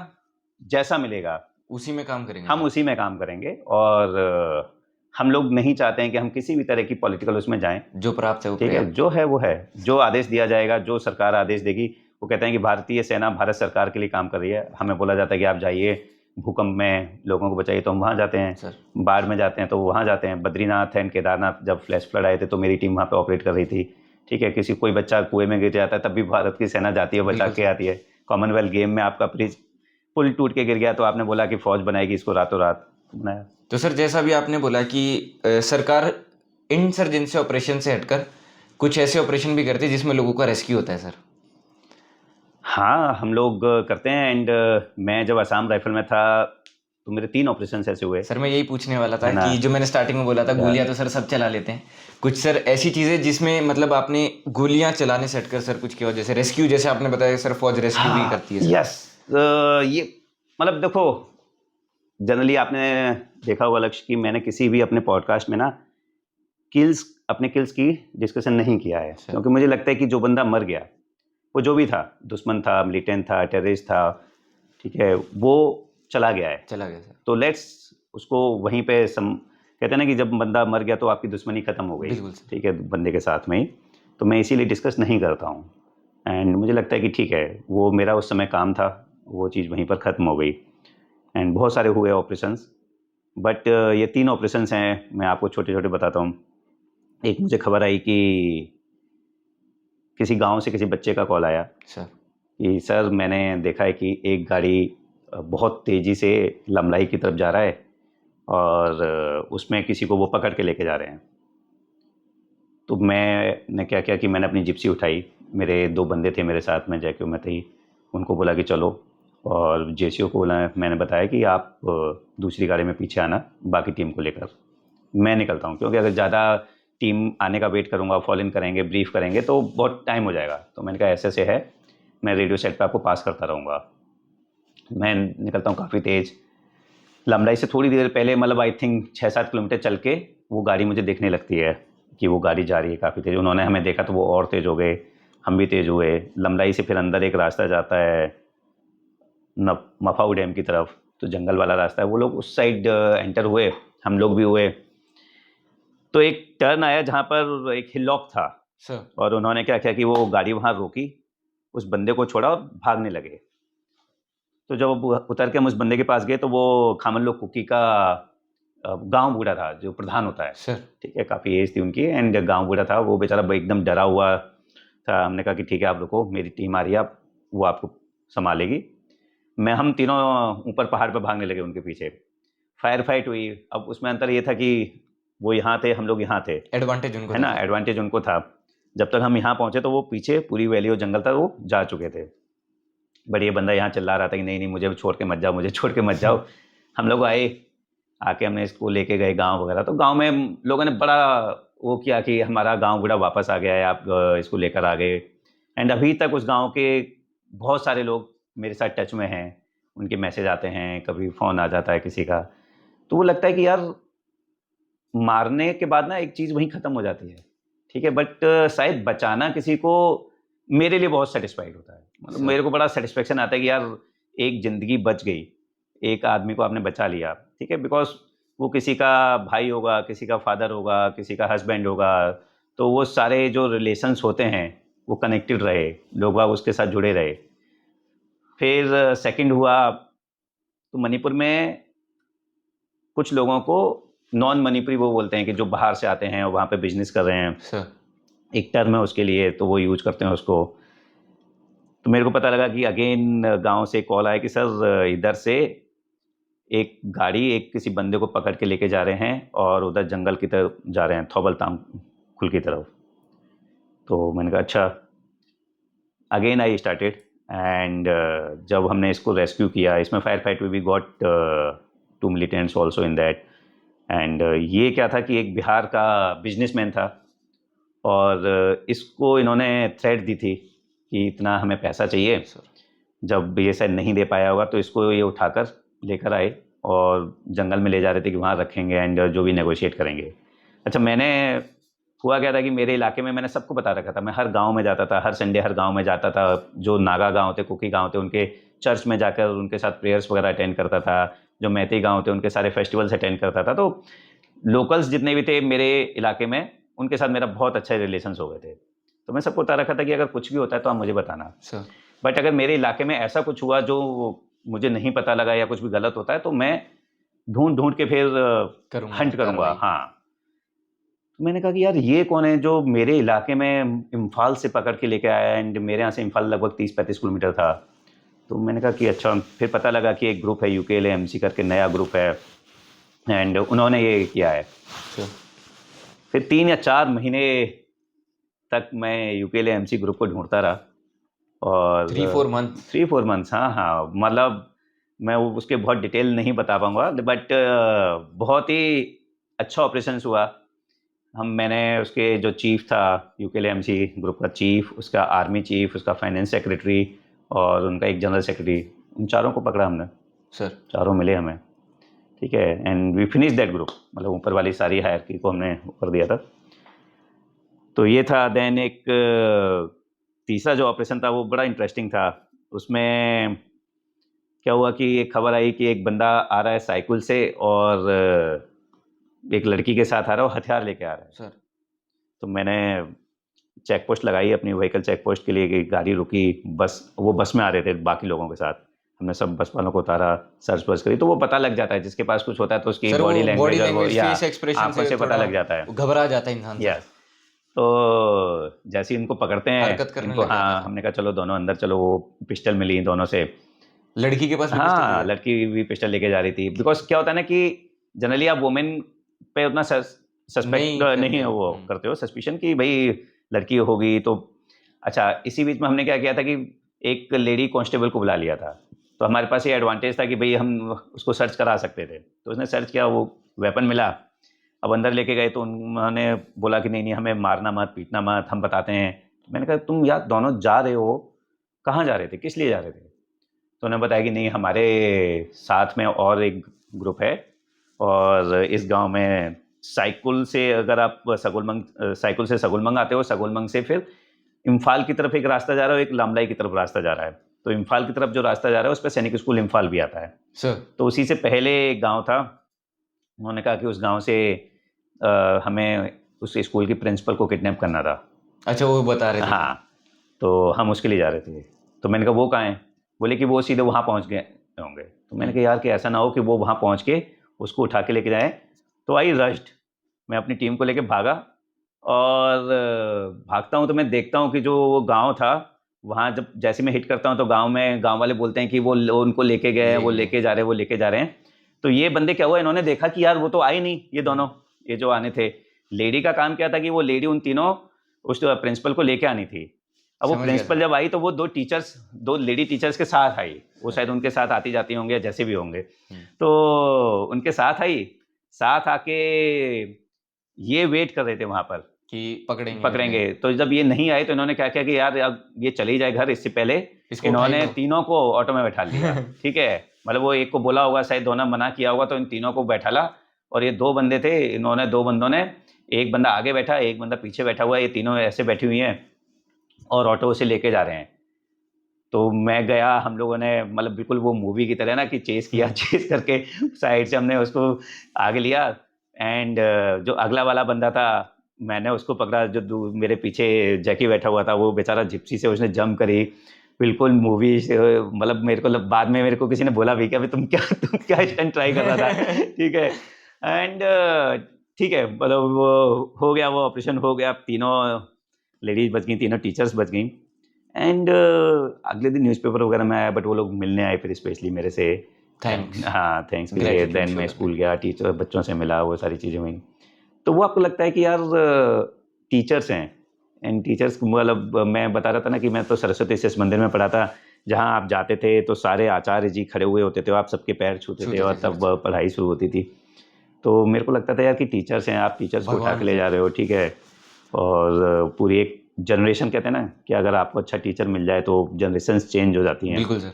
जैसा मिलेगा, उसी में काम करेंगे हम सर। उसी में काम करेंगे। और हम लोग नहीं चाहते हैं कि हम किसी भी तरह की पॉलिटिकल उसमें जाएं। जो प्राप्त है वो ठीक है, पर्याप्त जो है वो है, जो आदेश दिया जाएगा, जो सरकार आदेश देगी। वो कहते हैं कि भारतीय सेना भारत सरकार के लिए काम कर रही है, हमें बोला जाता है कि आप जाइए भूकंप में लोगों को बचाइए, तो हम वहाँ जाते हैं। सर। बाढ़ में जाते हैं तो वहाँ जाते हैं। बद्रीनाथ एंड केदारनाथ जब फ्लैश फ्लड आए थे तो मेरी टीम वहाँ पे ऑपरेट कर रही थी। ठीक है, किसी कोई बच्चा कुएं में गिर जाता है तब भी भारत की सेना जाती है, बचा बिल्कुल के सर। आती है। कॉमनवेल्थ गेम में आपका पुल टूट के गिर गया तो आपने बोला कि फौज बनाएगी इसको रातों रात, बनाया। तो सर जैसा भी आपने बोला कि सरकार इंसर्जेंसी ऑपरेशन से हटकर कुछ ऐसे ऑपरेशन भी करती है जिसमें लोगों का रेस्क्यू होता है सर। हाँ, हम लोग करते हैं। एंड मैं जब असम राइफल में था तो मेरे 3 ऑपरेशंस ऐसे हुए, सर मैं यही पूछने वाला था है ना। कि जो मैंने स्टार्टिंग में बोला था या गोलियां तो सर सब चला लेते हैं, कुछ सर ऐसी चीज़ें जिसमें मतलब आपने गोलियां चलाने से हटकर सर कुछ किया हो, जैसे रेस्क्यू, जैसे आपने बताया सर फौज रेस्क्यू भी हाँ, करती है सर। यस। ये मतलब देखो, जनरली आपने देखा होगा लक्ष्य कि मैंने किसी भी अपने पॉडकास्ट में ना अपने किल्स की डिस्कशन नहीं किया है, सर। क्योंकि मुझे लगता है कि जो बंदा मर गया, वो जो भी था, दुश्मन था, मिलिटेंट था, टेररिस्ट था, ठीक है, वो चला गया है। चला गया सर। तो लेट्स उसको वहीं पे कहते हैं ना कि जब बंदा मर गया तो आपकी दुश्मनी खत्म हो गई। बिल्कुल सर। ठीक है, बंदे के साथ में ही। तो मैं इसीलिए डिस्कस नहीं करता हूँ। एंड मुझे लगता है कि ठीक है, वो मेरा उस समय काम था, वो चीज़ वहीं पर ख़त्म हो गई। एंड बहुत सारे हुए ऑपरेशंस, बट ये 3 ऑपरेशंस हैं, मैं आपको छोटे छोटे बताता हूँ। एक मुझे खबर आई कि किसी गांव से किसी बच्चे का कॉल आया सर। कि सर मैंने देखा है कि एक गाड़ी बहुत तेज़ी से लमलाई की तरफ जा रहा है और उसमें किसी को वो पकड़ के लेके जा रहे हैं। तो मैंने क्या किया कि मैंने अपनी जिप्सी उठाई, मेरे 2 बंदे थे मेरे साथ में, जैके में थे, उनको बोला कि चलो, और जेसीओ को बोला, मैंने बताया कि आप दूसरी गाड़ी में पीछे आना बाकी टीम को लेकर, मैं निकलता हूँ, क्योंकि अगर ज़्यादा टीम आने का वेट करूँगा, फॉल इन करेंगे, ब्रीफ करेंगे तो बहुत टाइम हो जाएगा। तो मैंने कहा ऐसे से है, मैं रेडियो सेट पे आपको पास करता रहूँगा। मैं निकलता हूँ काफ़ी तेज़, लमलाई से थोड़ी देर पहले, मतलब आई थिंक 6-7 किलोमीटर चल के वो गाड़ी मुझे दिखने लगती है कि वो गाड़ी जा रही है काफ़ी तेज़। उन्होंने हमें देखा तो वो और तेज़ हो गए, हम भी तेज़ हुए। लमलाई से फिर अंदर एक रास्ता जाता है मफाऊ डैम की तरफ, तो जंगल वाला रास्ता है, वो लोग उस साइड एंटर हुए, हम लोग भी हुए। तो एक टर्न आया जहाँ पर एक हिलॉक था, सर। और उन्होंने क्या किया कि वो गाड़ी वहाँ रोकी, उस बंदे को छोड़ा और भागने लगे। तो जब उतर के हम उस बंदे के पास गए तो वो खामन लोग कुकी का गांव बूढ़ा था, जो प्रधान होता है। सर। ठीक है, काफ़ी एज थी उनकी, एंड गांव बूढ़ा था, वो बेचारा एकदम डरा हुआ था। हमने कहा कि ठीक है आप रुको, मेरी टीम आ रही है, आप वो आपको संभालेगी। हम तीनों ऊपर पहाड़ पर भागने लगे उनके पीछे। फायर फाइट हुई। अब उसमें अंतर ये था कि वो यहाँ थे, हम लोग यहाँ थे, एडवांटेज उनको है था ना, सर। एडवांटेज उनको था। जब तक हम यहाँ पहुँचे तो वो पीछे पूरी वैली और जंगल था वो जा चुके थे। बट ये बंदा यहाँ चिल्ला रहा था कि नहीं नहीं, मुझे छोड़ के मत जाओ, मुझे छोड़ के मत जाओ। हम लोग आए, आके हमने इसको लेके गए गांव वगैरह, तो गांव में लोगों ने बड़ा वो किया कि हमारा गांव बूढ़ा वापस आ गया है, आप इसको लेकर आ गए। एंड अभी तक उस गांव के बहुत सारे लोग मेरे साथ टच में हैं, उनके मैसेज आते हैं, कभी फ़ोन आ जाता है किसी का। तो वो लगता है कि यार मारने के बाद ना एक चीज़ वहीं ख़त्म हो जाती है। ठीक है, बट शायद बचाना किसी को मेरे लिए बहुत सेटिस्फाइड होता है, मतलब सर। मेरे को बड़ा सेटिस्फेक्शन आता है कि यार एक ज़िंदगी बच गई, एक आदमी को आपने बचा लिया। ठीक है, बिकॉज़ वो किसी का भाई होगा, किसी का फादर होगा, किसी का हस्बैंड होगा, तो वो सारे जो रिलेशंस होते हैं वो कनेक्टेड रहे, लोग बाग उसके साथ जुड़े रहे। फिर सेकंड हुआ, तो मणिपुर में कुछ लोगों को नॉन मणिपुरी वो बोलते हैं कि जो बाहर से आते हैं और वहाँ पे बिजनेस कर रहे हैं, सर। एक टर्म है उसके लिए, तो वो यूज करते हैं उसको। तो मेरे को पता लगा कि अगेन गांव से कॉल आया कि सर इधर से एक गाड़ी एक किसी बंदे को पकड़ के लेके जा रहे हैं और उधर जंगल की तरफ जा रहे हैं, थौबल ताम खुल की तरफ। तो मैंने कहा अच्छा। अगेन आई स्टार्टेड एंड जब हमने इसको रेस्क्यू किया, इसमें fire fight we got 2 militants also in that. And ये क्या था कि एक बिहार का बिजनेसमैन था और इसको इन्होंने थ्रेट दी थी कि इतना हमें पैसा चाहिए। सर जब ये शायद नहीं दे पाया होगा तो इसको ये उठाकर लेकर आए और जंगल में ले जा रहे थे कि वहाँ रखेंगे एंड जो भी नेगोशिएट करेंगे। अच्छा, मैंने हुआ क्या था कि मेरे इलाके में मैंने सबको बता रखा था, मैं हर गांव में जाता था, हर संडे हर गांव में जाता था, जो नागा गांव थे, कुकी गांव थे, उनके चर्च में जाकर उनके साथ प्रेयर्स वगैरह अटेंड करता था, जो मैती गांव थे उनके सारे फेस्टिवल्स अटेंड करता था। तो लोकल्स जितने भी थे मेरे इलाके में उनके साथ मेरा बहुत अच्छे रिलेशंस हो गए थे। तो मैं सबको बता रखा था कि अगर कुछ भी होता है तो आप मुझे बताना। सर बट अगर मेरे इलाके में ऐसा कुछ हुआ जो मुझे नहीं पता लगा या कुछ भी गलत होता है तो मैं ढूंढ ढूंढ के फिर करूँगा हंट करूंगा। कार्रवाई। हाँ, तो मैंने कहा कि यार ये कौन है जो मेरे इलाके में इम्फाल से पकड़ के लेके आया, एंड मेरे यहाँ से इम्फाल लगभग 30-35 किलोमीटर था। तो मैंने कहा कि अच्छा, फिर पता लगा कि एक ग्रुप है UKLAMC करके, नया ग्रुप है एंड उन्होंने ये किया है। सर फिर 3 या 4 महीने तक मैं UKLAMC ग्रुप को ढूंढता रहा और 3-4 मंथ 3-4 मंथ्स। हाँ हाँ, मतलब मैं उसके बहुत डिटेल नहीं बता पाऊंगा, बट बहुत ही अच्छा ऑपरेशन हुआ। मैंने उसके जो चीफ था UKLAMC ग्रुप का चीफ, उसका आर्मी चीफ, उसका फाइनेंस सेक्रेटरी और उनका एक जनरल सेक्रेटरी, उन चारों को पकड़ा हमने। सर चारों मिले हमें, ठीक है, and we finish that group. मतलब ऊपर वाली सारी हायरकी को हमने ऊपर दिया था। तो ये था। देन एक तीसरा जो ऑपरेशन था वो बड़ा इंटरेस्टिंग था। उसमें क्या हुआ कि एक खबर आई कि एक बंदा आ रहा है साइकिल से और एक लड़की के साथ आ रहा है, हथियार लेके आ रहा है। सर तो मैंने चेक पोस्ट लगाई, अपनी व्हीकल चेक पोस्ट के लिए, कि गाड़ी रुकी, वो बस में आ रहे थे बाकी लोगों के साथ। हमने सब बस वालों को उतारा, सर्च वर्च करी। तो वो पता लग जाता है, जिसके पास कुछ होता है तो उसकी सर बॉडी वो बॉडी लैंग्वेज और वो लैंग्वेज या फेस एक्सप्रेशन आंखों से से पता थोड़ा लग जाता है। घबरा जाता है इंसान सर, यस। तो जैसे ही इनको पकड़ते हैं, हरकत करने इनको, लग जाता है हाँ, सर। हमने कहा चलो दोनों अंदर चलो। वो पिस्टल मिली दोनों से। लड़की के पास भी पिस्टल थी हाँ, सर? लड़की भी पिस्टल लेके जा रही थी। बिकॉज क्या होता है ना कि जनरली आप वुमेन पे उतना सस्पेक्ट नहीं नहीं करते। वो करते हो, सस्पिशन कि भाई लड़की होगी तो। अच्छा, इसी बीच में हमने क्या किया था कि एक लेडी कांस्टेबल को बुला लिया था। तो हमारे पास ये एडवांटेज था कि भाई हम उसको सर्च करा सकते थे। तो उसने सर्च किया, वो वेपन मिला। अब अंदर लेके गए तो उन्होंने बोला कि नहीं नहीं, हमें मारना मत, पीटना मत, हम बताते हैं। मैंने कहा तुम यार दोनों जा रहे हो, कहाँ जा रहे थे, किस लिए जा रहे थे? तो उन्होंने बताया कि नहीं, हमारे साथ में और एक ग्रुप है और इस गांव में साइकिल से अगर आप साइकिल से सगुलमंग आते हो, सगुलमंग से फिर इम्फाल की तरफ एक रास्ता जा रहा है, एक लामलाई की तरफ रास्ता जा रहा है। तो इम्फाल की तरफ जो रास्ता जा रहा है उस पर सैनिक स्कूल इम्फाल भी आता है। सर तो उसी से पहले एक गाँव था। उन्होंने कहा कि उस गाँव से हमें उस स्कूल की प्रिंसिपल को किडनैप करना था। अच्छा वो बता रहे थे। हाँ, तो हम उसके लिए जा रहे थे। तो मैंने कहा वो कहाँ है? बोले कि वो सीधे वहाँ पहुँच गए होंगे। तो मैंने कहा यार कि ऐसा ना हो कि वो वहाँ पहुँच के उसको उठा के लेके जाए। तो आई रश्ड, मैं अपनी टीम को लेके भागा और भागता हूँ तो मैं देखता हूँ कि जो वो गांव था, वहाँ जब जैसे मैं हिट करता हूँ तो गांव में गांव वाले बोलते हैं कि वो उनको लेके गए हैं, वो लेके जा रहे हैं, वो लेके जा रहे हैं। तो ये बंदे क्या हुआ, इन्होंने देखा कि यार वो तो आए नहीं, ये दोनों, ये जो आने थे। लेडी का काम क्या था कि वो लेडी उन तीनों उस प्रिंसिपल को लेके आनी थी। अब वो समझ गया प्रिंसिपल सर। जब आई तो वो दो लेडी टीचर्स के साथ आई। वो शायद उनके साथ आती जाती होंगे, जैसे भी होंगे। तो उनके साथ आई, साथ आके ये वेट कर रहे थे वहां पर कि पकड़ेंगे पकड़ेंगे। तो जब ये नहीं आए तो इन्होंने क्या किया कि यार अब ये चली जाए घर, इससे पहले इसको उठा ही इन्होंने लो। तीनों को ऑटो में बैठा लिया। ठीक है, मतलब वो एक को बोला होगा, शायद दोनों मना किया होगा, तो इन तीनों को बैठाला। और ये 2 बंदे थे, इन्होंने 2 बंदों ने, एक बंदा आगे बैठा, एक बंदा पीछे बैठा हुआ है, ये तीनों ऐसे बैठी हुई हैं और ऑटो से लेके जा रहे हैं। तो मैं गया, हम लोगों ने मतलब बिल्कुल वो मूवी की तरह ना कि चेस किया, चेस करके साइड से हमने उसको आगे लिया। एंड जो अगला वाला बंदा था, मैंने उसको पकड़ा। जो मेरे पीछे जैकी बैठा हुआ था, वो बेचारा जिप्सी से उसने जंप करी, बिल्कुल मूवी से। मतलब मेरे को बाद में मेरे को किसी ने बोला भी कि अभी तुम क्या स्टंट ट्राई कर रहा था। ठीक है, एंड ठीक है, मतलब वो हो गया, वो ऑपरेशन हो गया। तीनों लेडीज बच गई, तीनों टीचर्स बच गई। एंड अगले दिन न्यूज़पेपर वगैरह में आया, बट वो लोग मिलने आए फिर स्पेशली मेरे से थैंक्स। हाँ, थैंक्स के लिए। ग्रेटिट्यूड देन शो मैं करने। स्कूल गया, टीचर बच्चों से मिला, वो सारी चीज़ें हुई। तो वो आपको लगता है कि यार टीचर्स हैं, एंड टीचर्स मतलब मैं बता रहा था ना कि मैं तो सरस्वती शिशु मंदिर में पढ़ा था, जहाँ आप जाते थे तो सारे आचार्य जी खड़े हुए होते थे, आप सबके पैर छूते थे छूते थे और सर। तब पढ़ाई शुरू होती थी। तो मेरे को लगता था यार कि टीचर्स हैं, आप टीचर्स को उठा भगवान के ले थे। जा रहे हो, ठीक है। और पूरी एक जनरेशन, कहते हैं ना कि अगर आपको अच्छा टीचर मिल जाए तो जनरेशन्स चेंज हो जाती हैं। बिल्कुल सर।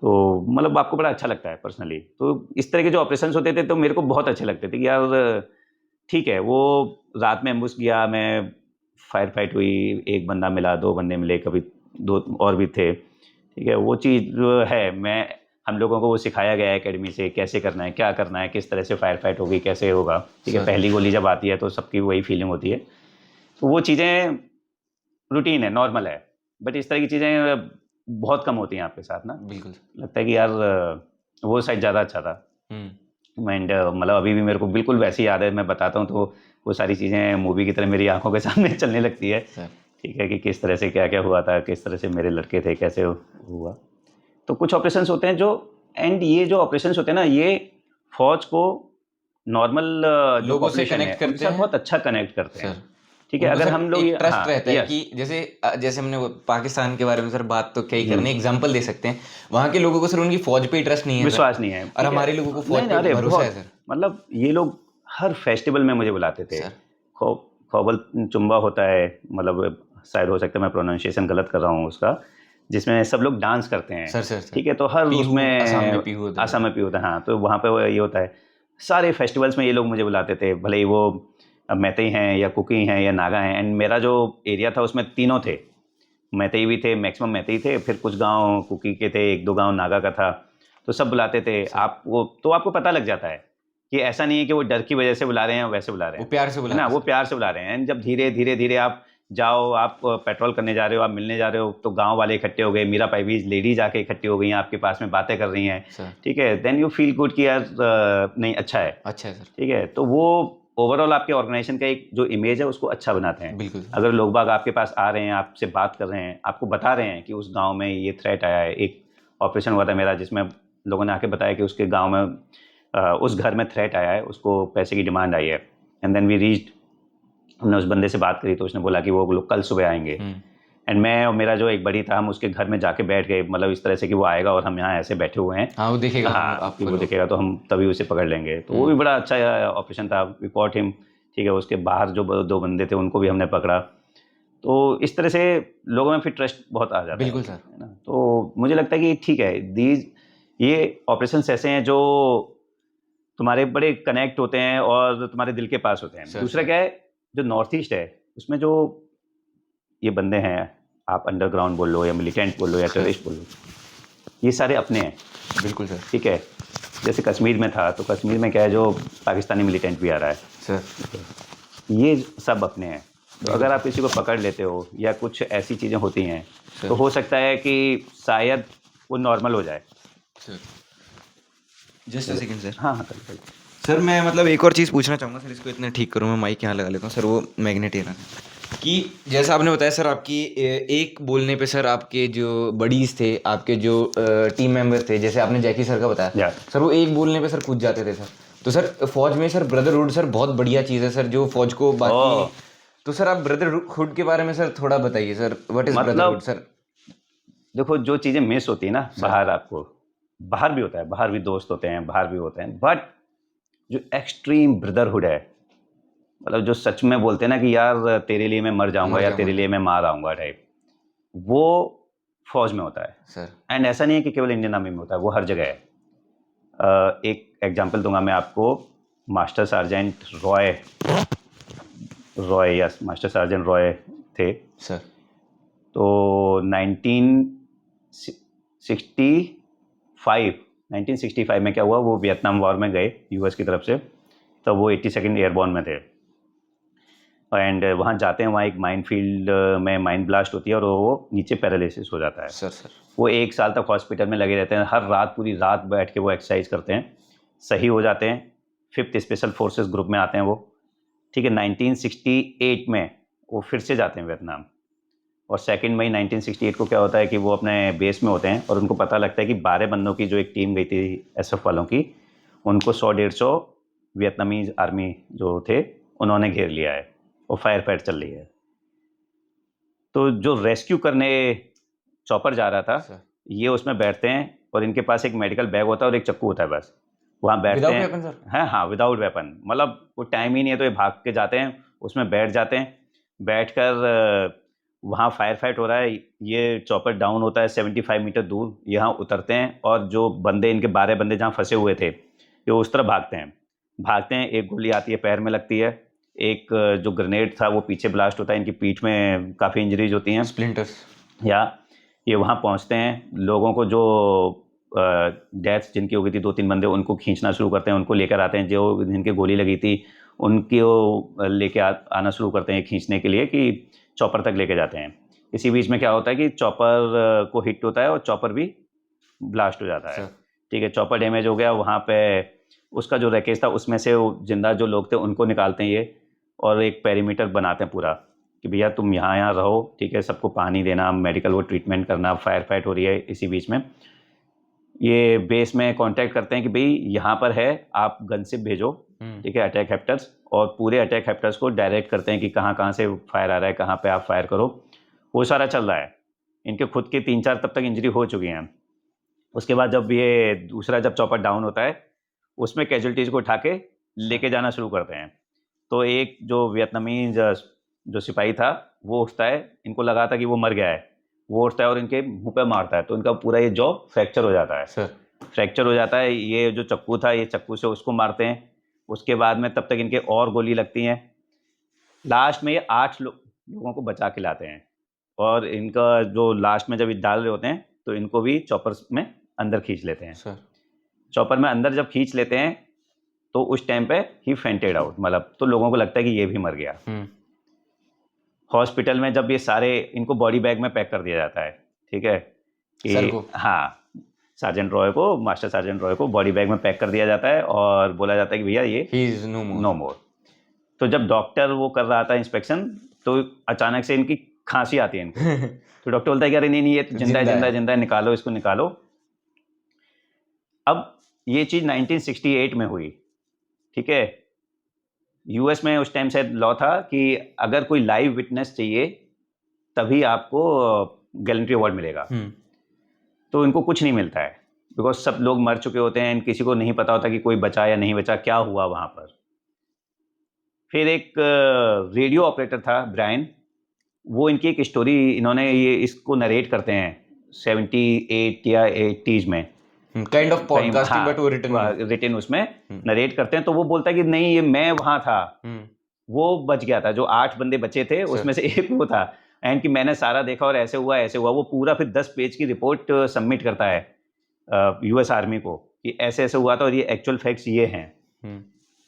तो मतलब आपको बड़ा अच्छा लगता है पर्सनली। तो इस तरह के जो ऑपरेशंस होते थे तो मेरे को बहुत अच्छे लगते थे कि यार ठीक है, वो रात में एम्बुश किया, मैं फायर फाइट हुई, एक बंदा मिला, 2 बंदे मिले, कभी 2 और भी थे, ठीक है। वो चीज़ जो है, मैं हम लोगों को वो सिखाया गया है एकेडमी से, कैसे करना है, क्या करना है, किस तरह से फायर फाइट होगी, कैसे होगा, ठीक है। सर। पहली गोली जब आती है तो सबकी वही फीलिंग होती है। तो वो चीज़ें रूटीन है, नॉर्मल है। बट इस तरह की चीज़ें बहुत कम होती हैं आपके साथ ना। बिल्कुल। लगता है कि यार वो साइड ज़्यादा अच्छा था। हम्म। एंड मतलब अभी भी मेरे को बिल्कुल वैसी याद है, मैं बताता हूँ तो वो सारी चीज़ें मूवी की तरह मेरी आंखों के सामने चलने लगती है, सर। ठीक है, कि किस तरह से क्या क्या हुआ था, किस तरह से मेरे लड़के थे, कैसे हुआ। तो कुछ ऑपरेशंस होते हैं जो, एंड ये जो ऑपरेशंस होते हैं ना, ये फौज को नॉर्मल जो लोगों से पॉपुलेशन है कनेक्ट उनके करते साथ हैं बहुत अच्छा कनेक्ट करते हैं, सर। ठीक है। उनको अगर सर हम लोग एक ट्रस्ट हाँ, रहता है यस, कि जैसे जैसे हमने वो पाकिस्तान के बारे में सर बात तो क्या ही करनी, एग्जांपल दे सकते हैं। वहाँ के लोगों को सर उनकी फौज पे ही ट्रस्ट नहीं है सर, विश्वास नहीं है, और ठीक है। हमारे लोगों को नहीं फौज पे अरे भरोसा है बहुत, सर। मतलब ये लोग हर फेस्टिवल में मुझे बुलाते थे। सर। खौ खौबल चुम्बा होता है, मतलब शायद हो सकता है मैं प्रोनाउंसिएशन गलत कर रहा हूँ उसका, जिसमें सब लोग डांस करते हैं, सर सर सर। ठीक है। तो हर पीहू, असम में उसमें पीहू होता है आसाम सर। में भी होता है, हाँ, तो वहाँ पे वो ये होता है। सारे फेस्टिवल्स में ये लोग मुझे बुलाते थे, भले ही वो मैतई हैं या कुकी हैं या नागा हैं। एंड मेरा जो एरिया था उसमें तीनों थे, मैतई भी थे, मैक्सिमम मैतई थे, फिर कुछ गांव कुकी के थे, 1-2 गांव नागा का था। तो सब बुलाते थे। सर आप वो तो आपको पता लग जाता है कि ऐसा नहीं है कि वो डर की वजह से बुला रहे हैं, वैसे बुला रहे वो हैं, प्यार से है ना। बुलाते वो सर। प्यार से बुला रहे हैं। एंड जब धीरे धीरे धीरे आप जाओ, आप पेट्रोल करने जा रहे हो, आप मिलने जा रहे हो, तो गांव वाले इकट्ठे हो गए, मीरा पाइवीज लेडीज आके इकट्ठी हो गई हैं, आपके पास में बातें कर रही हैं, सर। ठीक है। देन यू फील गुड कि यार नहीं अच्छा है, अच्छा है सर। ठीक है। तो वो ओवरऑल आपके ऑर्गेनाइजेशन का एक जो इमेज है उसको अच्छा बनाते हैं। बिल्कुल सर। अगर लोग बाग आपके पास आ रहे हैं, आपसे बात कर रहे हैं, आपको बता रहे हैं कि उस गांव में ये थ्रेट आया है। एक ऑपरेशन हुआ था मेरा जिसमें लोगों ने आके बताया कि उसके गांव में उस घर में थ्रेट आया है, उसको पैसे की डिमांड आई है। एंड देन वी रीच्ड, हमने उस बंदे से बात करी तो उसने बोला कि वो लोग कल सुबह आएंगे। एंड मैं और मेरा जो एक बड़ी था, हम उसके घर में जाके बैठ गए, मतलब इस तरह से कि वो आएगा और हम यहाँ ऐसे बैठे हुए हैं, हाँ वो देखेगा हाँ, कि आपको वो लोग। देखेगा तो हम तभी उसे पकड़ लेंगे। तो वो भी बड़ा अच्छा ऑपरेशन था। वी कॉट हिम, ठीक है। उसके बाहर जो 2 बंदे थे उनको भी हमने पकड़ा। तो इस तरह से लोगों में फिर ट्रस्ट बहुत आ जाता बिल्कुल सर। है ना। तो मुझे लगता है कि ठीक है, दीज ये ऑपरेशंस ऐसे हैं जो तुम्हारे बड़े कनेक्ट होते हैं और तुम्हारे दिल के पास होते हैं। सर दूसरा सर। क्या है, जो नॉर्थ ईस्ट है उसमें जो ये बंदे हैं, आप अंडरग्राउंड बोल लो या मिलिटेंट बोल लो या सर। टेररिस्ट बोल लो, ये सारे अपने हैं, बिल्कुल सर। ठीक है। जैसे कश्मीर में था, तो कश्मीर में क्या है, जो पाकिस्तानी मिलिटेंट भी आ रहा है, सर। ये सब अपने हैं। तो बिल्कुल अगर आप सर। किसी को पकड़ लेते हो या कुछ ऐसी चीज़ें होती हैं, सर। तो हो सकता है कि शायद वो नॉर्मल हो जाए। Sir just a second sir. हाँ हाँ, कल सर मैं मतलब एक और चीज़ पूछना चाहूँगा सर, इसको इतना ठीक करूँ, मैं माइक यहाँ लगा लेता हूँ सर, वो मैग्नेट एरा कि जैसा आपने बताया सर, आपकी एक बोलने पे सर आपके जो बडीज थे, आपके जो टीम मेंबर्स थे, जैसे आपने जैकी सर का बताया या सर, वो एक बोलने पे सर कूद जाते थे सर। तो सर फौज में सर ब्रदरहुड सर बहुत बढ़िया चीज़ है सर, जो फौज को बाकी। ओ, तो सर आप ब्रदरहुड के बारे में सर थोड़ा बताइए सर, व्हाट इज ब्रदरहुड मतलब सर। देखो, जो चीज़ें मिस होती है ना सर। बाहर, आपको बाहर भी होता है, बाहर भी दोस्त होते हैं, बाहर भी होते हैं, बट जो एक्सट्रीम ब्रदरहुड है, मतलब जो सच में बोलते हैं ना कि यार तेरे लिए मैं मर जाऊंगा मर या जाऊंगा तेरे लिए मैं मार आऊंगा टाइप, वो फौज में होता है। सर। एंड ऐसा नहीं है कि केवल इंडियन आर्मी में होता है, वो हर जगह है। एक एग्जांपल दूंगा मैं आपको, master sergeant Roy, yes, master sergeant Roy थे। सर। तो 1965 1965 में क्या हुआ, वो वियतनाम वॉर में गए यूएस की तरफ से, तब वो 82nd एयरबॉर्न में थे। एंड वहाँ जाते हैं, वहाँ एक माइन फील्ड में माइन ब्लास्ट होती है और वो नीचे पैरालिसिस हो जाता है। सर। सर। वो 1 साल तक हॉस्पिटल में लगे रहते हैं, हर रात पूरी रात बैठ के वो एक्सरसाइज करते हैं, सही हो जाते हैं। 5th स्पेशल फोर्सेस ग्रुप में आते हैं वो, ठीक है। 1968 में वो फिर से जाते हैं वियतनाम, और 2 मई 1968 को क्या होता है कि वो अपने बेस में होते हैं और उनको पता लगता है कि 12 बंदों की जो एक टीम गई थी एसएफ वालों की, उनको 100-150 वियतनामीज आर्मी जो थे उन्होंने घेर लिया है और फायर फाइट चल रही है। तो जो रेस्क्यू करने चॉपर जा रहा था, सर ये उसमें बैठते हैं और इनके पास एक मेडिकल बैग होता है और एक चक्कू होता है, बस वहाँ बैठते विदाउट हैं। Weapon sir? हाँ हाँ, विदाउट वेपन, मतलब वो टाइम ही नहीं है तो ये भाग के जाते हैं, उसमें बैठ जाते हैं। बैठकर वहाँ फायर फाइट हो रहा है, ये चॉपर डाउन होता है 75 मीटर दूर, यहाँ उतरते हैं और जो बंदे इनके 12 बंदे जहाँ फंसे हुए थे ये उस तरफ भागते हैं। एक गोली आती है, पैर में लगती है। एक जो ग्रेनेड था वो पीछे ब्लास्ट होता है, इनकी पीठ में काफ़ी इंजरीज होती हैं, स्प्लिंटर्स। या ये वहाँ पहुँचते हैं, लोगों को जो डेथ्स जिनकी हो गई थी 2-3 बंदे, उनको खींचना शुरू करते हैं, उनको लेकर आते हैं। जो जिनके गोली लगी थी उनको लेके आना शुरू करते हैं खींचने के लिए, कि चॉपर तक लेके जाते हैं। इसी बीच में क्या होता है कि चॉपर को हिट होता है और चॉपर भी ब्लास्ट हो जाता है। सर ठीक है, चॉपर डैमेज हो गया। वहाँ पे उसका जो रैकेज था उसमें से जिंदा जो लोग थे उनको निकालते हैं ये, और एक पेरीमीटर बनाते हैं पूरा कि भैया तुम यहाँ रहो, ठीक है, सबको पानी देना, मेडिकल वो ट्रीटमेंट करना, फायर फाइट हो रही है। इसी बीच में ये बेस में कांटेक्ट करते हैं कि भाई यहाँ पर है, आप गनशिप भेजो, ठीक है, अटैक हेप्टर्स, और पूरे अटैक हेप्टर्स को डायरेक्ट करते हैं कि कहाँ कहाँ से फायर आ रहा है, कहाँ पे आप फायर करो। वो सारा चल रहा है। इनके खुद के 3-4 तब तक इंजरी हो चुकी हैं। उसके बाद जब ये दूसरा जब चॉपर डाउन होता है, उसमें कैजुअलिटीज़ को उठा के लेके जाना शुरू करते हैं। तो एक जो वियतनामी जो सिपाही था वो उठता है, इनको लगा था कि वो मर गया है, वो उठता है और इनके मुंह पे मारता है, तो इनका पूरा ये जॉ फ्रैक्चर हो जाता है। सर फ्रैक्चर हो जाता है। ये जो चक्कू था, ये चक्कू से उसको मारते हैं। उसके बाद में तब तक इनके और गोली लगती हैं। लास्ट में ये 8 लोगों को बचा के लाते हैं, और इनका जो लास्ट में जब ये डाल रहे होते हैं तो इनको भी चॉपर्स में अंदर खींच लेते हैं। सर चॉपर में अंदर जब खींच लेते हैं तो उस टाइम पे ही फेंटेड आउट, मतलब तो लोगों को लगता है कि ये भी मर गया। हॉस्पिटल में जब ये सारे इनको बॉडी बैग में पैक कर दिया जाता है, ठीक है, सर कि को? हाँ, सार्जेंट रॉय को, मास्टर सार्जेंट रॉय को बॉडी बैग में पैक कर दिया जाता है और बोला जाता है कि भैया ये he is no more. No more. तो जब डॉक्टर वो कर रहा था इंस्पेक्शन, तो अचानक से इनकी खांसी आती है इनको। तो डॉक्टर बोलता है कि अरे नहीं नहीं, ये तो जिंदा है, जिंदा है, जिंदा है, निकालो इसको, निकालो। अब ये चीज़ 1968 में हुई, ठीक है। यूएस में उस टाइम से लॉ था कि अगर कोई लाइव विटनेस चाहिए तभी आपको गैलेंट्री अवार्ड मिलेगा। तो इनको कुछ नहीं मिलता है, बिकॉज सब लोग मर चुके होते हैं, किसी को नहीं पता होता कि कोई बचा या नहीं बचा, क्या हुआ वहाँ पर। फिर एक रेडियो ऑपरेटर था ब्रायन, वो इनकी एक स्टोरी, इन्होंने ये इसको नरेट करते हैं 78 या 80s में, काइंड ऑफ पॉडकास्टिंग बट वो रिटन उसमें नरेट करते हैं। तो वो बोलता है कि नहीं, ये मैं वहाँ था, वो बच गया था, जो 8 बंदे बचे थे उसमें से एक वो था, एंड कि मैंने सारा देखा और ऐसे हुआ ऐसे हुआ। वो पूरा फिर 10 पेज की रिपोर्ट सबमिट करता है यूएस आर्मी को कि ऐसे ऐसे हुआ था और ये एक्चुअल फैक्ट्स ये हैं।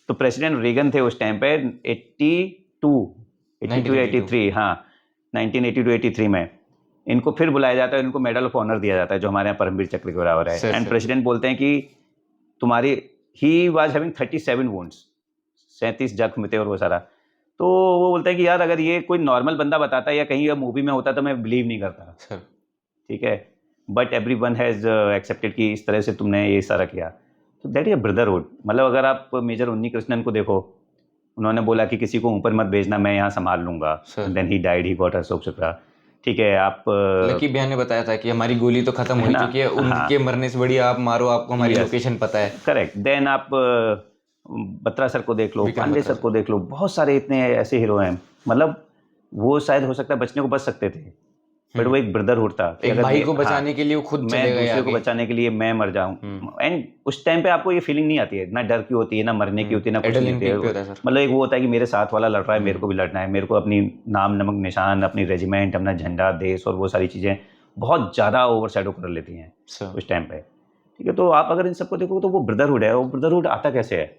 तो प्रेसिडेंट रेगन थे उस टाइम पे 82-83, हाँ 1982-83 में इनको फिर बुलाया जाता है, इनको मेडल ऑफ ऑनर दिया जाता है जो हमारे यहाँ परमवीर चक्र के बराबर है। एंड प्रेसिडेंट बोलते हैं कि तुम्हारी, ही वाज हैविंग 37 वुंड्स, 37 जख्म थे और वो सारा। तो वो बोलता है कि यार अगर ये कोई नॉर्मल बंदा बताता या कहीं मूवी में होता तो मैं बिलीव नहीं करता, ठीक है, बट एवरीवन हैज़ एक्सेप्टेड कि इस तरह से तुमने ये सारा किया। तो दैट इज अ ब्रदरहुड। मतलब अगर आप मेजर उन्नी कृष्णन को देखो, उन्होंने बोला कि किसी को ऊपर मत भेजना, मैं यहाँ संभाल लूंगा, then he died, he got Ashok Chakra, ठीक है। आप लकी भैया ने बताया था कि हमारी गोली तो खत्म हो चुकी है, उनके मरने से बढ़िया आप मारो, आपको हमारी लोकेशन पता है। करेक्ट। देन आप बत्रा सर को देख लो, पांडे सर को देख लो, बहुत सारे इतने ऐसे हीरो हैं। मतलब वो शायद हो सकता है बचने को बच सकते थे, बट वो एक ब्रदरहुड था, एक भाई को बचाने के लिए वो खुद चले गए, दूसरे को बचाने के लिए मैं मर जाऊं। एंड उस टाइम पे आपको ये फीलिंग नहीं आती है, ना डर की होती है, ना मरने की होती है, ना कुछ नहीं होती है। मतलब एक वो होता है कि मेरे साथ वाला लड़ रहा है, मेरे को भी लड़ना है, मेरे को अपनी नाम नमक निशान, अपनी रेजिमेंट, अपना झंडा, देश और वो सारी चीज़ें बहुत ज़्यादा ओवर शैडो कर लेती हैं उस टाइम पे, ठीक है। तो आप अगर इन सबको देखो तो वो ब्रदरहुड है। वो ब्रदरहुड आता कैसे है?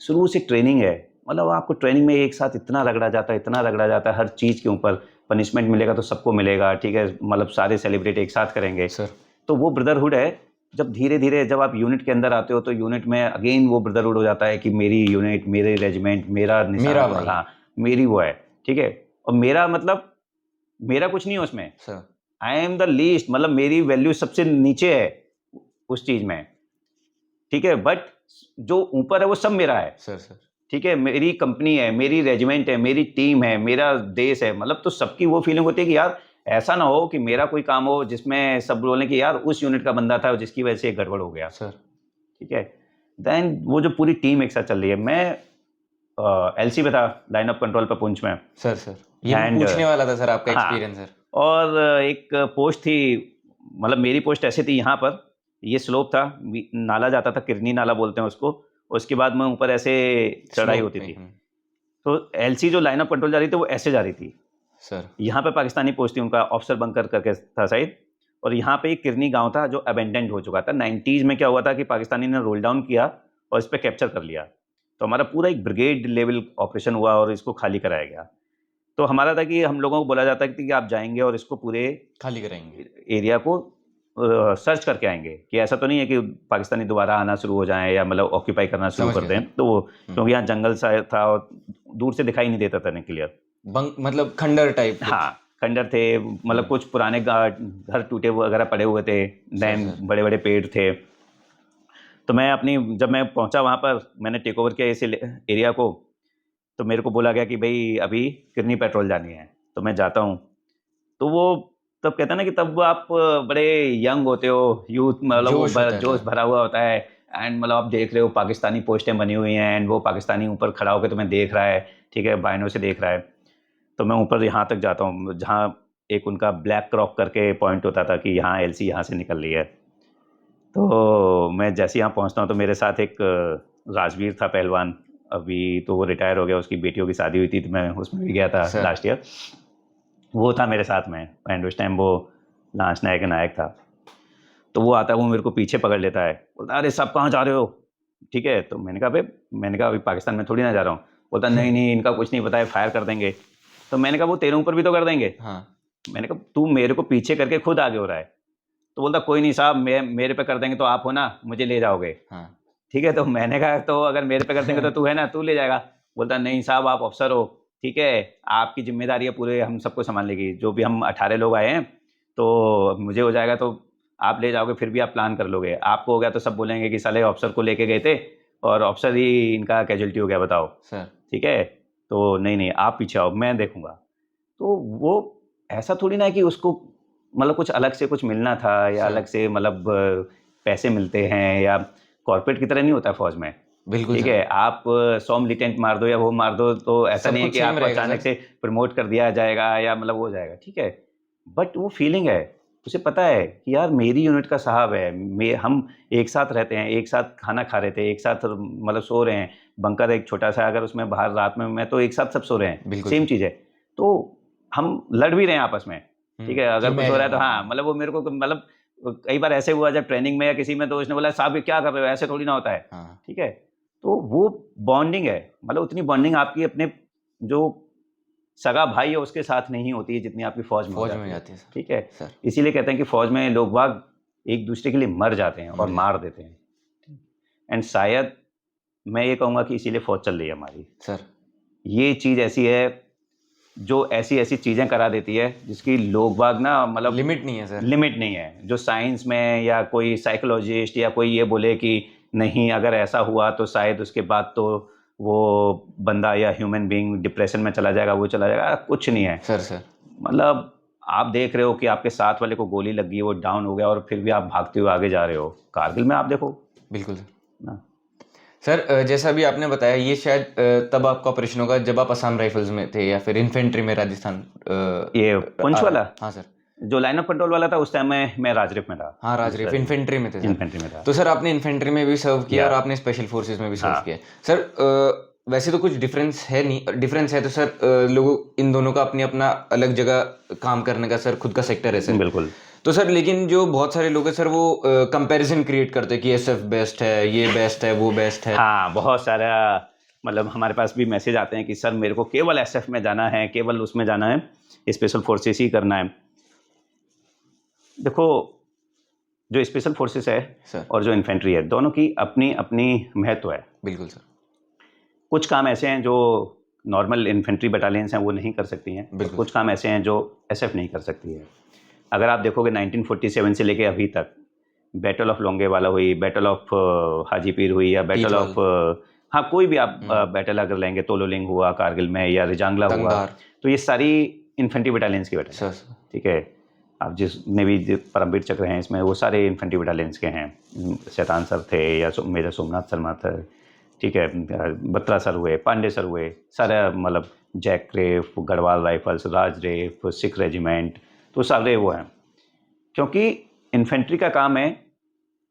शुरू से ट्रेनिंग है। मतलब आपको ट्रेनिंग में एक साथ इतना रगड़ा जाता है, इतना रगड़ा जाता है, हर चीज़ के ऊपर पनिशमेंट मिलेगा तो सबको मिलेगा, ठीक है, मतलब सारे सेलिब्रेट एक साथ करेंगे सर। तो वो ब्रदरहुड है। जब धीरे धीरे जब आप यूनिट के अंदर आते हो तो यूनिट में अगेन वो ब्रदरहुड हो जाता है कि मेरी यूनिट, मेरे रेजिमेंट, मेरा निशान, हाँ मेरी वो है, ठीक है। और मेरा मतलब मेरा कुछ नहीं है उसमें, sir I am the least, मतलब मेरी वैल्यू सबसे नीचे है उस चीज में, ठीक है, बट जो ऊपर है वो सब मेरा है, सर सर ठीक है, मेरी कंपनी है, मेरी रेजिमेंट है, मेरी टीम है, मेरा देश है, मतलब तो सबकी वो फीलिंग होती है कि यार ऐसा ना हो कि मेरा कोई काम हो जिसमें सब बोलें कि यार उस यूनिट का बंदा था जिसकी वजह से ये गड़बड़ हो गया, सर ठीक है। देन वो जो पूरी टीम एक साथ चल रही है, मैं एलसी पे था, लाइन ऑफ कंट्रोल पे पुंछ में, सर ये मैं एंड पूछने वाला था सर, आपका हाँ, एक्सपीरियंस सर। और एक पोस्ट थी, मतलब मेरी पोस्ट ऐसे थी, यहाँ पर ये स्लोप था, नाला जाता था, किरनी नाला बोलते हैं उसको, उसके बाद में ऊपर ऐसे चढ़ाई स्लोप होती पे, थी, तो एलसी जो लाइन ऑफ कंट्रोल जा रही थी वो ऐसे जा रही थी, सर यहाँ पे पाकिस्तानी पोस्ट थी, उनका ऑफिसर बंकर करके था शायद, और यहाँ पे एक किरनी गांव था जो अबेंडेंट हो चुका था 90s में। क्या हुआ था कि पाकिस्तानी ने रोल डाउन किया और इस पर कैप्चर कर लिया, तो हमारा पूरा एक ब्रिगेड लेवल ऑपरेशन हुआ और इसको खाली कराया गया। तो हमारा था कि हम लोगों को बोला जाता है कि आप जाएंगे और इसको पूरे खाली कराएंगे। एरिया को सर्च करके आएंगे, कि ऐसा तो नहीं है कि पाकिस्तानी दोबारा आना शुरू हो जाएं या मतलब ऑक्यूपाई करना शुरू समझ कर गया दें, तो वो सर। क्योंकि यहाँ जंगल सा था और दूर से दिखाई नहीं देता था ना क्लियर। बंक मतलब खंडर टाइप कुछ। हाँ, खंडर थे, मतलब कुछ पुराने घर टूटे वगैरह पड़े हुए थे, देन सर। बड़े बड़े पेड़ थे। तो मैं अपनी, जब मैं पहुंचा वहाँ पर, मैंने टेक ओवर किया इस एरिया को, तो मेरे को बोला गया कि भाई अभी किरनी पेट्रोल जानी है, तो मैं जाता हूँ। तो वो तब कहते हैं ना कि तब आप बड़े यंग होते हो, यूथ, मतलब वो जोश होता है जोश सर। भरा हुआ होता है, एंड मतलब आप देख रहे हो पाकिस्तानी पोस्टें बनी हुई हैं, एंड वो पाकिस्तानी ऊपर खड़ा होकर तुम्हें देख रहा है, ठीक है, बाइनों से देख रहा है। तो मैं ऊपर यहाँ तक जाता हूँ जहाँ एक उनका ब्लैक क्रॉक करके पॉइंट होता था कि यहाँ एलसी यहाँ से निकल रही है। तो मैं जैसे यहाँ पहुँचता हूँ तो मेरे साथ एक राजवीर था पहलवान, अभी तो वो रिटायर हो गया, उसकी बेटियों की शादी हुई थी, तो मैं उसमें भी गया था सर। लास्ट ईयर, वो था मेरे साथ में, एंड उस टाइम वो लांच नायक नायक था। तो वो आता है, वो मेरे को पीछे पकड़ लेता है, बोलता है अरे सब कहाँ जा रहे हो, ठीक है। तो मैंने कहा भाई, मैंने कहा अभी पाकिस्तान में थोड़ी ना जा रहा हूँ। बोलता नहीं नहीं, इनका कुछ नहीं पता है, फायर कर देंगे। तो मैंने कहा वो तेरे ऊपर भी तो कर देंगे। हाँ मैंने कहा तू मेरे को पीछे करके खुद आगे हो रहा है। तो बोलता कोई नहीं साहब, मेरे पे कर देंगे तो आप हो ना, मुझे ले जाओगे, हाँ ठीक है। तो मैंने कहा तो अगर मेरे पे कर देंगे तो तू है ना, तू ले जाएगा। बोलता नहीं साहब, आप अफसर हो, ठीक है, आपकी जिम्मेदारी है, पूरे हम सबको संभाल लेगी, जो भी हम 18 लोग आए हैं, तो मुझे हो जाएगा तो आप ले जाओगे, फिर भी आप प्लान कर लोगे, आपको हो गया तो सब बोलेंगे कि साले अफसर को लेके गए थे और अफसर ही इनका कैजुअल्टी हो गया, बताओ, सर। ठीक है। तो नहीं नहीं, आप पीछे आओ, मैं देखूंगा। तो वो ऐसा थोड़ी ना है कि उसको मतलब कुछ अलग से कुछ मिलना था, या सर। अलग से मतलब पैसे मिलते हैं, या कॉर्पोरेट की तरह नहीं होता फौज में, बिल्कुल ठीक सर। है। आप 100 मिलिटेंट मार दो या वो मार दो, तो ऐसा सब नहीं है कुछ कि सेम आपको रहेगा अचानक सर। से प्रमोट कर दिया जाएगा या मतलब हो जाएगा, ठीक है। बट वो फीलिंग है, उसे पता है कि यार मेरी यूनिट का साहब है, हम एक साथ रहते हैं, एक साथ खाना खा रहे थे, एक साथ मतलब सो रहे हैं, बंकर एक छोटा सा, अगर उसमें बाहर रात में मैं, तो एक साथ सब सो रहे हैं, बिल्कुल सेम सर। चीज़ है। तो हम लड़ भी रहे हैं आपस में, ठीक है, कि अगर कुछ मैं हो रहा है तो जाऊंगा। हाँ, मतलब वो मेरे को मतलब कई बार ऐसे हुआ जब ट्रेनिंग में या किसी में, तो उसने बोला साहब ये क्या कर रहे हो, ऐसे थोड़ी ना होता है, हाँ ठीक है। तो वो बॉन्डिंग है, मतलब उतनी बॉन्डिंग आपकी अपने जो सगा भाई है उसके साथ नहीं होती है जितनी आपकी फौज में हो फौज में जाती है, जाती है सर। ठीक है। सर इसीलिए कहते हैं कि फौज में लोग बाग एक दूसरे के लिए मर जाते हैं और मर मार देते हैं, एंड शायद मैं ये कहूँगा कि इसीलिए फौज चल रही है हमारी। सर। ये चीज़ ऐसी है जो ऐसी ऐसी चीज़ें करा देती है जिसकी लोग बाग ना, मतलब लिमिट नहीं है सर। लिमिट नहीं है। जो साइंस में या कोई साइकोलॉजिस्ट या कोई ये बोले कि नहीं अगर ऐसा हुआ तो शायद उसके बाद तो वो बंदा या ह्यूमन बीइंग डिप्रेशन में चला जाएगा, वो चला जाएगा, कुछ नहीं है। Sir sir. मतलब आप देख रहे हो कि आपके साथ वाले को गोली लग गई, वो डाउन हो गया, और फिर भी आप भागते हुए आगे जा रहे हो। कारगिल में आप देखो बिल्कुल सर। ना। सर जैसा अभी आपने बताया, ये शायद तब आपका ऑपरेशन होगा जब आप असम राइफल्स में थे या फिर इन्फेंट्री में राजस्थान ये पुंछ वाला, हाँ सर। जो लाइन ऑफ कंट्रोल वाला था, उस टाइम में मैं राजरिफ में था। हाँ राजरिफ इन्फेंट्री में थे सर। इन्फेंट्री में था। तो सर आपने इन्फेंट्री में भी सर्व किया और या आपने स्पेशल फोर्सेस में भी सर्व हाँ, किया सर। वैसे तो कुछ डिफरेंस है नहीं, डिफरेंस है तो सर लोगों इन दोनों का अपनी अपना अलग जगह काम करने का सर खुद का सेक्टर है सर। बिल्कुल। तो सर लेकिन जो बहुत सारे लोग हैं सर वो कंपैरिजन क्रिएट करते हैं कि एसएफ बेस्ट है, ये बेस्ट है, वो बेस्ट है। हाँ, बहुत सारा, मतलब हमारे पास भी मैसेज आते हैं कि सर मेरे को केवल एसएफ में जाना है, केवल उसमें जाना है, स्पेशल फोर्सेस ही करना है। देखो, जो स्पेशल फोर्सेस है सर और जो इन्फेंट्री है, दोनों की अपनी अपनी महत्व है। बिल्कुल सर। कुछ काम ऐसे हैं जो नॉर्मल इन्फेंट्री बटालियंस हैं वो नहीं कर सकती हैं, और कुछ काम ऐसे हैं जो एसएफ नहीं कर सकती है। अगर आप देखोगे 1947 से लेके अभी तक बैटल ऑफ लोंगेवाला हुई, बैटल ऑफ हाजीपीर हुई, या बैटल ऑफ हाँ कोई भी आप बैटल अगर लेंगे, तोलोलिंग हुआ कारगिल में, या रिजांगला हुआ, तो ये सारी इन्फेंट्री बटालियंस की बैटल, ठीक है। आप जिसने भी परमवीर चक्र हैं इसमें, वो सारे इन्फेंट्री बटालियंस के हैं। शैतान सर थे, या मेजर सोमनाथ शर्मा थे, ठीक है, बत्रा सर हुए, पांडे सर हुए, सारे मतलब जैक रेफ, गढ़वाल राइफल्स, राज रेफ, सिख रेजिमेंट, तो सारे वो हैं। क्योंकि इन्फेंट्री का काम है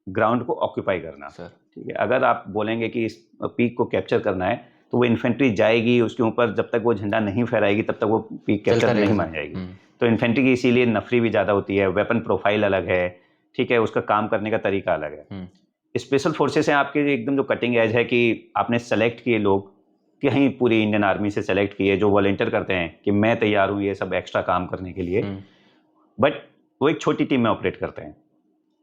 ग्राउंड को ऑक्यूपाई करना, ठीक है। अगर आप बोलेंगे कि इस पीक को कैप्चर करना है, तो वो इन्फेंट्री जाएगी उसके ऊपर, जब तक वो झंडा नहीं फहराएगी तब तक वो पीक कैप्चर नहीं मान जाएगी। तो इन्फेंट्री की इसीलिए नफरी भी ज़्यादा होती है, वेपन प्रोफाइल अलग है, ठीक है, उसका काम करने का तरीका अलग है। स्पेशल फोर्सेस हैं आपके एकदम जो कटिंग एज है, कि आपने सेलेक्ट किए लोग, कहीं पूरी इंडियन आर्मी से सेलेक्ट किए जो वॉलंटियर करते हैं कि मैं तैयार हूँ ये सब एक्स्ट्रा काम करने के लिए, बट वो एक छोटी टीम में ऑपरेट करते हैं।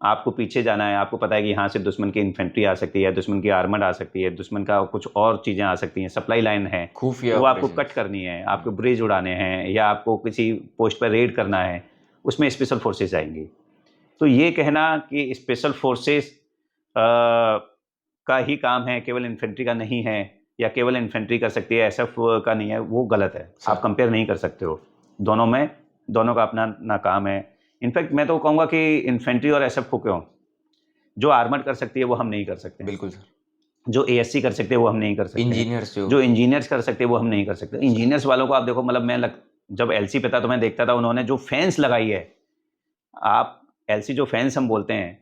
आपको पीछे जाना है, आपको पता है कि यहाँ से दुश्मन की इन्फेंट्री आ सकती है, दुश्मन की आर्मर्ड आ सकती है, दुश्मन का कुछ और चीज़ें आ सकती हैं, सप्लाई लाइन है, वो आपको कट करनी है, आपको ब्रिज उड़ाने हैं, या आपको किसी पोस्ट पर रेड करना है, उसमें स्पेशल फोर्सेस आएंगी। तो ये कहना कि स्पेशल फोर्सेस का ही काम है, केवल इन्फेंट्री का नहीं है, या केवल इन्फेंट्री कर सकती है एसएफ का नहीं है, वो गलत है। आप कंपेयर नहीं कर सकते हो, दोनों का अपना ना काम है। इनफैक्ट मैं तो कहूँगा कि इन्फेंट्री और एसएफ को क्यों, जो आर्मर्ड कर सकती है वो हम नहीं कर सकते। बिल्कुल सर। जो एएससी कर सकते हैं वो हम नहीं कर सकते। जो इंजीनियर्स कर सकते हैं वो हम नहीं कर सकते। इंजीनियर्स वालों को आप देखो, मतलब जब एलसी पे था तो मैं देखता था उन्होंने जो फेंस लगाई है, आप एलसी जो फेंस हम बोलते हैं,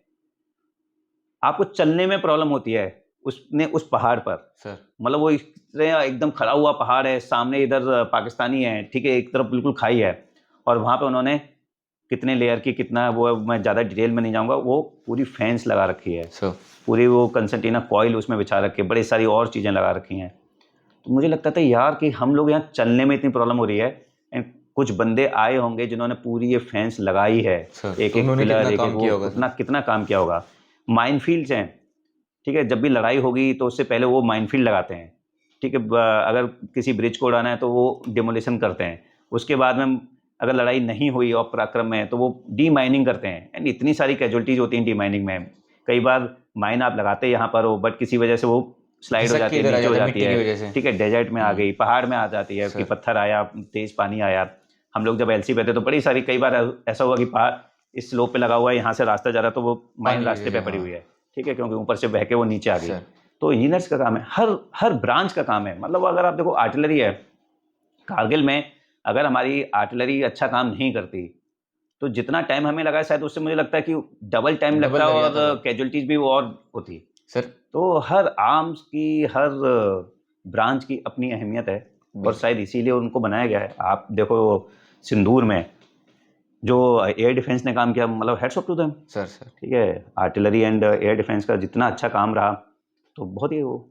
आपको चलने में प्रॉब्लम होती है उसने उस पहाड़ पर सर, मतलब वो एकदम खड़ा हुआ पहाड़ है, सामने इधर पाकिस्तानी है, ठीक है, एक तरफ बिल्कुल खाई है, और वहाँ पे उन्होंने कितने लेयर की, कितना वो मैं ज़्यादा डिटेल में नहीं जाऊँगा, वो पूरी फेंस लगा रखी है सर, पूरी वो कंसर्टीना कॉइल उसमें बिछा रखी है, बड़ी सारी और चीज़ें लगा रखी हैं। तो मुझे लगता था यार कि हम लोग यहाँ चलने में इतनी प्रॉब्लम हो रही है, एंड कुछ बंदे आए होंगे जिन्होंने पूरी ये फेंस लगाई है, एक एक पिलर, एक एक कितना काम किया होगा। माइनफील्ड्स हैं, ठीक है, जब भी लड़ाई होगी तो उससे पहले वो माइनफील्ड लगाते हैं, ठीक है, अगर किसी ब्रिज को उड़ाना है तो वो डिमोलिशन करते हैं, उसके बाद में अगर लड़ाई नहीं हुई और पराक्रम में तो वो डी माइनिंग करते हैं, एंड इतनी सारी कैजुअलिटीज होती हैं डी माइनिंग में। कई बार माइन आप लगाते यहाँ पर हो, बट किसी वजह से वो स्लाइड हो जाती है, नीचे हो जाती है, ठीक है, डेजर्ट में आ गई, पहाड़ में आ जाती है कि पत्थर आया, तेज पानी आया। हम लोग जब एलसी पे थे तो बड़ी सारी, कई बार ऐसा हुआ कि पहाड़ इस स्लोप पे लगा हुआ है, यहाँ से रास्ता जा रहा है तो वो माइन रास्ते पे पड़ी हुई है, ठीक है, क्योंकि ऊपर से बह के वो नीचे आ गई। तो इंजीनियर्स का काम है, हर ब्रांच का काम है। मतलब अगर आप देखो आर्टिलरी है, कारगिल में अगर हमारी आर्टिलरी अच्छा काम नहीं करती तो जितना टाइम हमें लगा शायद उससे मुझे लगता है कि डबल टाइम लगता और कैजुअलिटीज भी और होती सर। तो हर आर्म्स की, हर ब्रांच की अपनी अहमियत है, और शायद इसीलिए उनको बनाया गया है। आप देखो सिंदूर में जो एयर डिफेंस ने काम किया, मतलब hats off to them sir, ठीक है, आर्टिलरी एंड एयर डिफेंस का जितना अच्छा काम रहा, तो बहुत ही वो,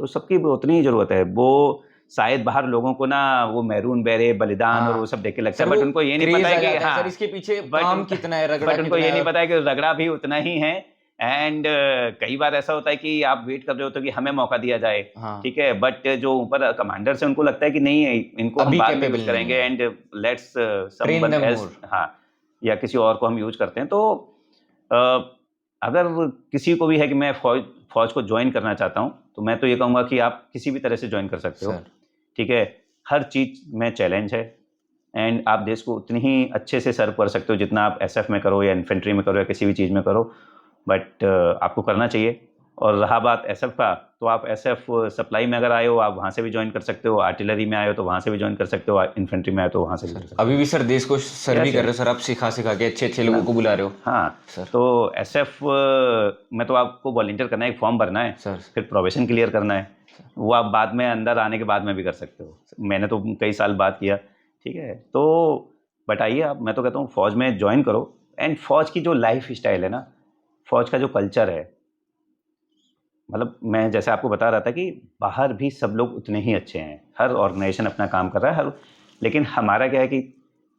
तो सबकी उतनी ही जरूरत है। वो शायद बाहर लोगों को ना वो मैरून बेरे बलिदान और वो सब देख के लगता है, बट उनको ये नहीं पता है कि हाँ, इसके पीछे काम कितना है, रगड़ा बट उनको ये नहीं पता है कि रगड़ा भी उतना ही है। एंड कई बार ऐसा होता है कि आप वेट कर रहे हो तो कि हमें मौका दिया जाए, ठीक है, बट जो ऊपर कमांडर से उनको लगता है कि नहीं, इनको हम बाद में यूज करेंगे एंड लेट्स समवन एल्स, हाँ, या किसी और को हम यूज करते हैं। तो अगर किसी को भी है कि मैं फौज को ज्वाइन करना चाहता हूँ, तो मैं तो ये कहूँगा कि आप किसी भी तरह से ज्वाइन कर सकते हो, ठीक है। हर चीज़ में चैलेंज है, एंड आप देश को उतनी ही अच्छे से सर्व कर सकते हो जितना आप एसएफ में करो या इन्फेंट्री में करो या किसी भी चीज़ में करो, बट आपको करना चाहिए। और रहा बात एसएफ का, तो आप एसएफ सप्लाई में अगर आए हो आप वहाँ से भी ज्वाइन कर सकते हो, आर्टिलरी में आए हो तो वहाँ से भी ज्वाइन कर सकते हो, इन्फेंट्री में आए तो वहाँ से भी कर सकते हो। अभी भी सर देश को सर्व भी कर रहे हो सर, आप सिखा के अच्छे लोगों को बुला रहे हो। हाँ सर, तो एसएफ में तो आपको वॉलंटियर करना है, एक फॉर्म भरना है सर, फिर प्रोबेशन क्लियर करना है, वो आप बाद में अंदर आने के बाद में भी कर सकते हो। मैंने तो कई साल बाद किया, ठीक है। तो बट आइए आप, मैं तो कहता हूँ फौज में ज्वाइन करो, एंड फौज की जो लाइफ स्टाइल है ना, फौज का जो कल्चर है, मतलब मैं जैसे आपको बता रहा था कि बाहर भी सब लोग उतने ही अच्छे हैं, हर ऑर्गेनाइजेशन अपना काम कर रहा है, लेकिन हमारा क्या है कि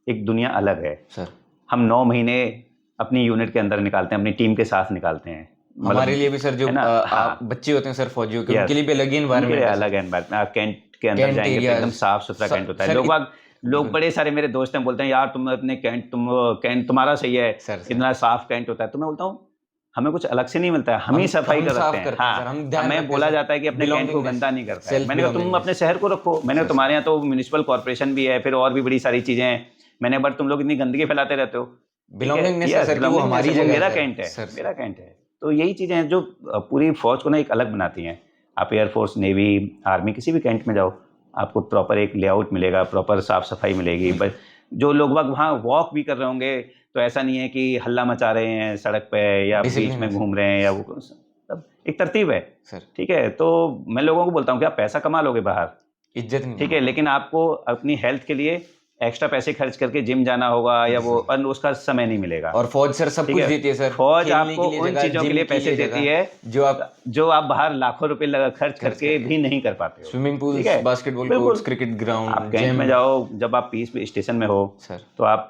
एक दुनिया अलग है सर। हम 9 महीने अपनी यूनिट के अंदर निकालते हैं, अपनी टीम के साथ निकालते हैं, हमारे लिए भी सर जो है ना, आप हाँ बच्चे होते हैं सर फौजियों के, यस उनके लिए भी अलग ही उनके एनवायरनमेंट लिए है अलग सर। एनवायरमेंट। आप कैंट के अंदर कैंट जाएंगे तो एकदम एरियाज साफ सुथरा कैंट होता है। सर लोग बड़े सारे मेरे दोस्त हैं, बोलते हैं यार तुम अपने कैंट तुम्हारा सही है, सर इतना साफ कैंट होता है। तो मैं बोलता हूँ हमें कुछ अलग से नहीं मिलता है, हम ही सफाई हम कर रखते साफ हैं। करते हैं सर, हाँ, हम ध्यान हमें रखते हैं बोला सर, जाता है कि अपने कैंट को बिलोंगिंगनेस, गंदा नहीं करता है। सेल्फ मैंने कहा तुम अपने बिलोंगिंगनेस शहर को रखो, मैंने कहा सर। तुम्हारे यहाँ तो म्यूनिसिपल कॉर्पोरेशन भी है, फिर और भी बड़ी सारी चीजें हैं। मैंने, बट तुम लोग इतनी गंदगी फैलाते रहते हो। ठीक है, बिलोंगिंगनेस है यस सर कि वो बिलोंगिंगनेस हमारी है, वो जगह है मेरा सर। कैंट है, सर मेरा कैंट है। तो यही चीजें हैं जो पूरी फौज को ना एक अलग बनाती हैं। आप एयरफोर्स, नेवी, आर्मी, किसी भी कैंट में जाओ, आपको प्रॉपर एक लेआउट मिलेगा, प्रॉपर साफ सफाई मिलेगी। बस जो लोग वहाँ वॉक भी कर रहे होंगे तो ऐसा नहीं है कि हल्ला मचा रहे हैं सड़क पे या बीच डिसिप्लिन में है सर। घूम रहे हैं या वो सब एक तरतीब है। सर ठीक है, तो मैं लोगों को बोलता हूँ कि आप पैसा कमा लोगे बाहर, इज्जत नहीं ठीक है, है लेकिन आपको अपनी हेल्थ के लिए एक्स्ट्रा पैसे खर्च करके जिम जाना होगा या वो सर। उसका समय नहीं मिलेगा। और फौज सर सब ठीक कुछ है, देती है सर, फौज खेलने आपको के लिए उन जगह, चीजों के जिम लिए के पैसे लिए देती जगह, है जो आप जो आप बाहर लाखों रुपए खर्च खर्च करके करके भी नहीं कर पाते हो। स्विमिंग ठीक पूल्स, है, बास्केटबॉल कोर्ट्स, बिल्कुल। क्रिकेट आप ग्राउंड, कैंट जिम में जाओ, जब आप पीस स्टेशन में हो सर, तो आप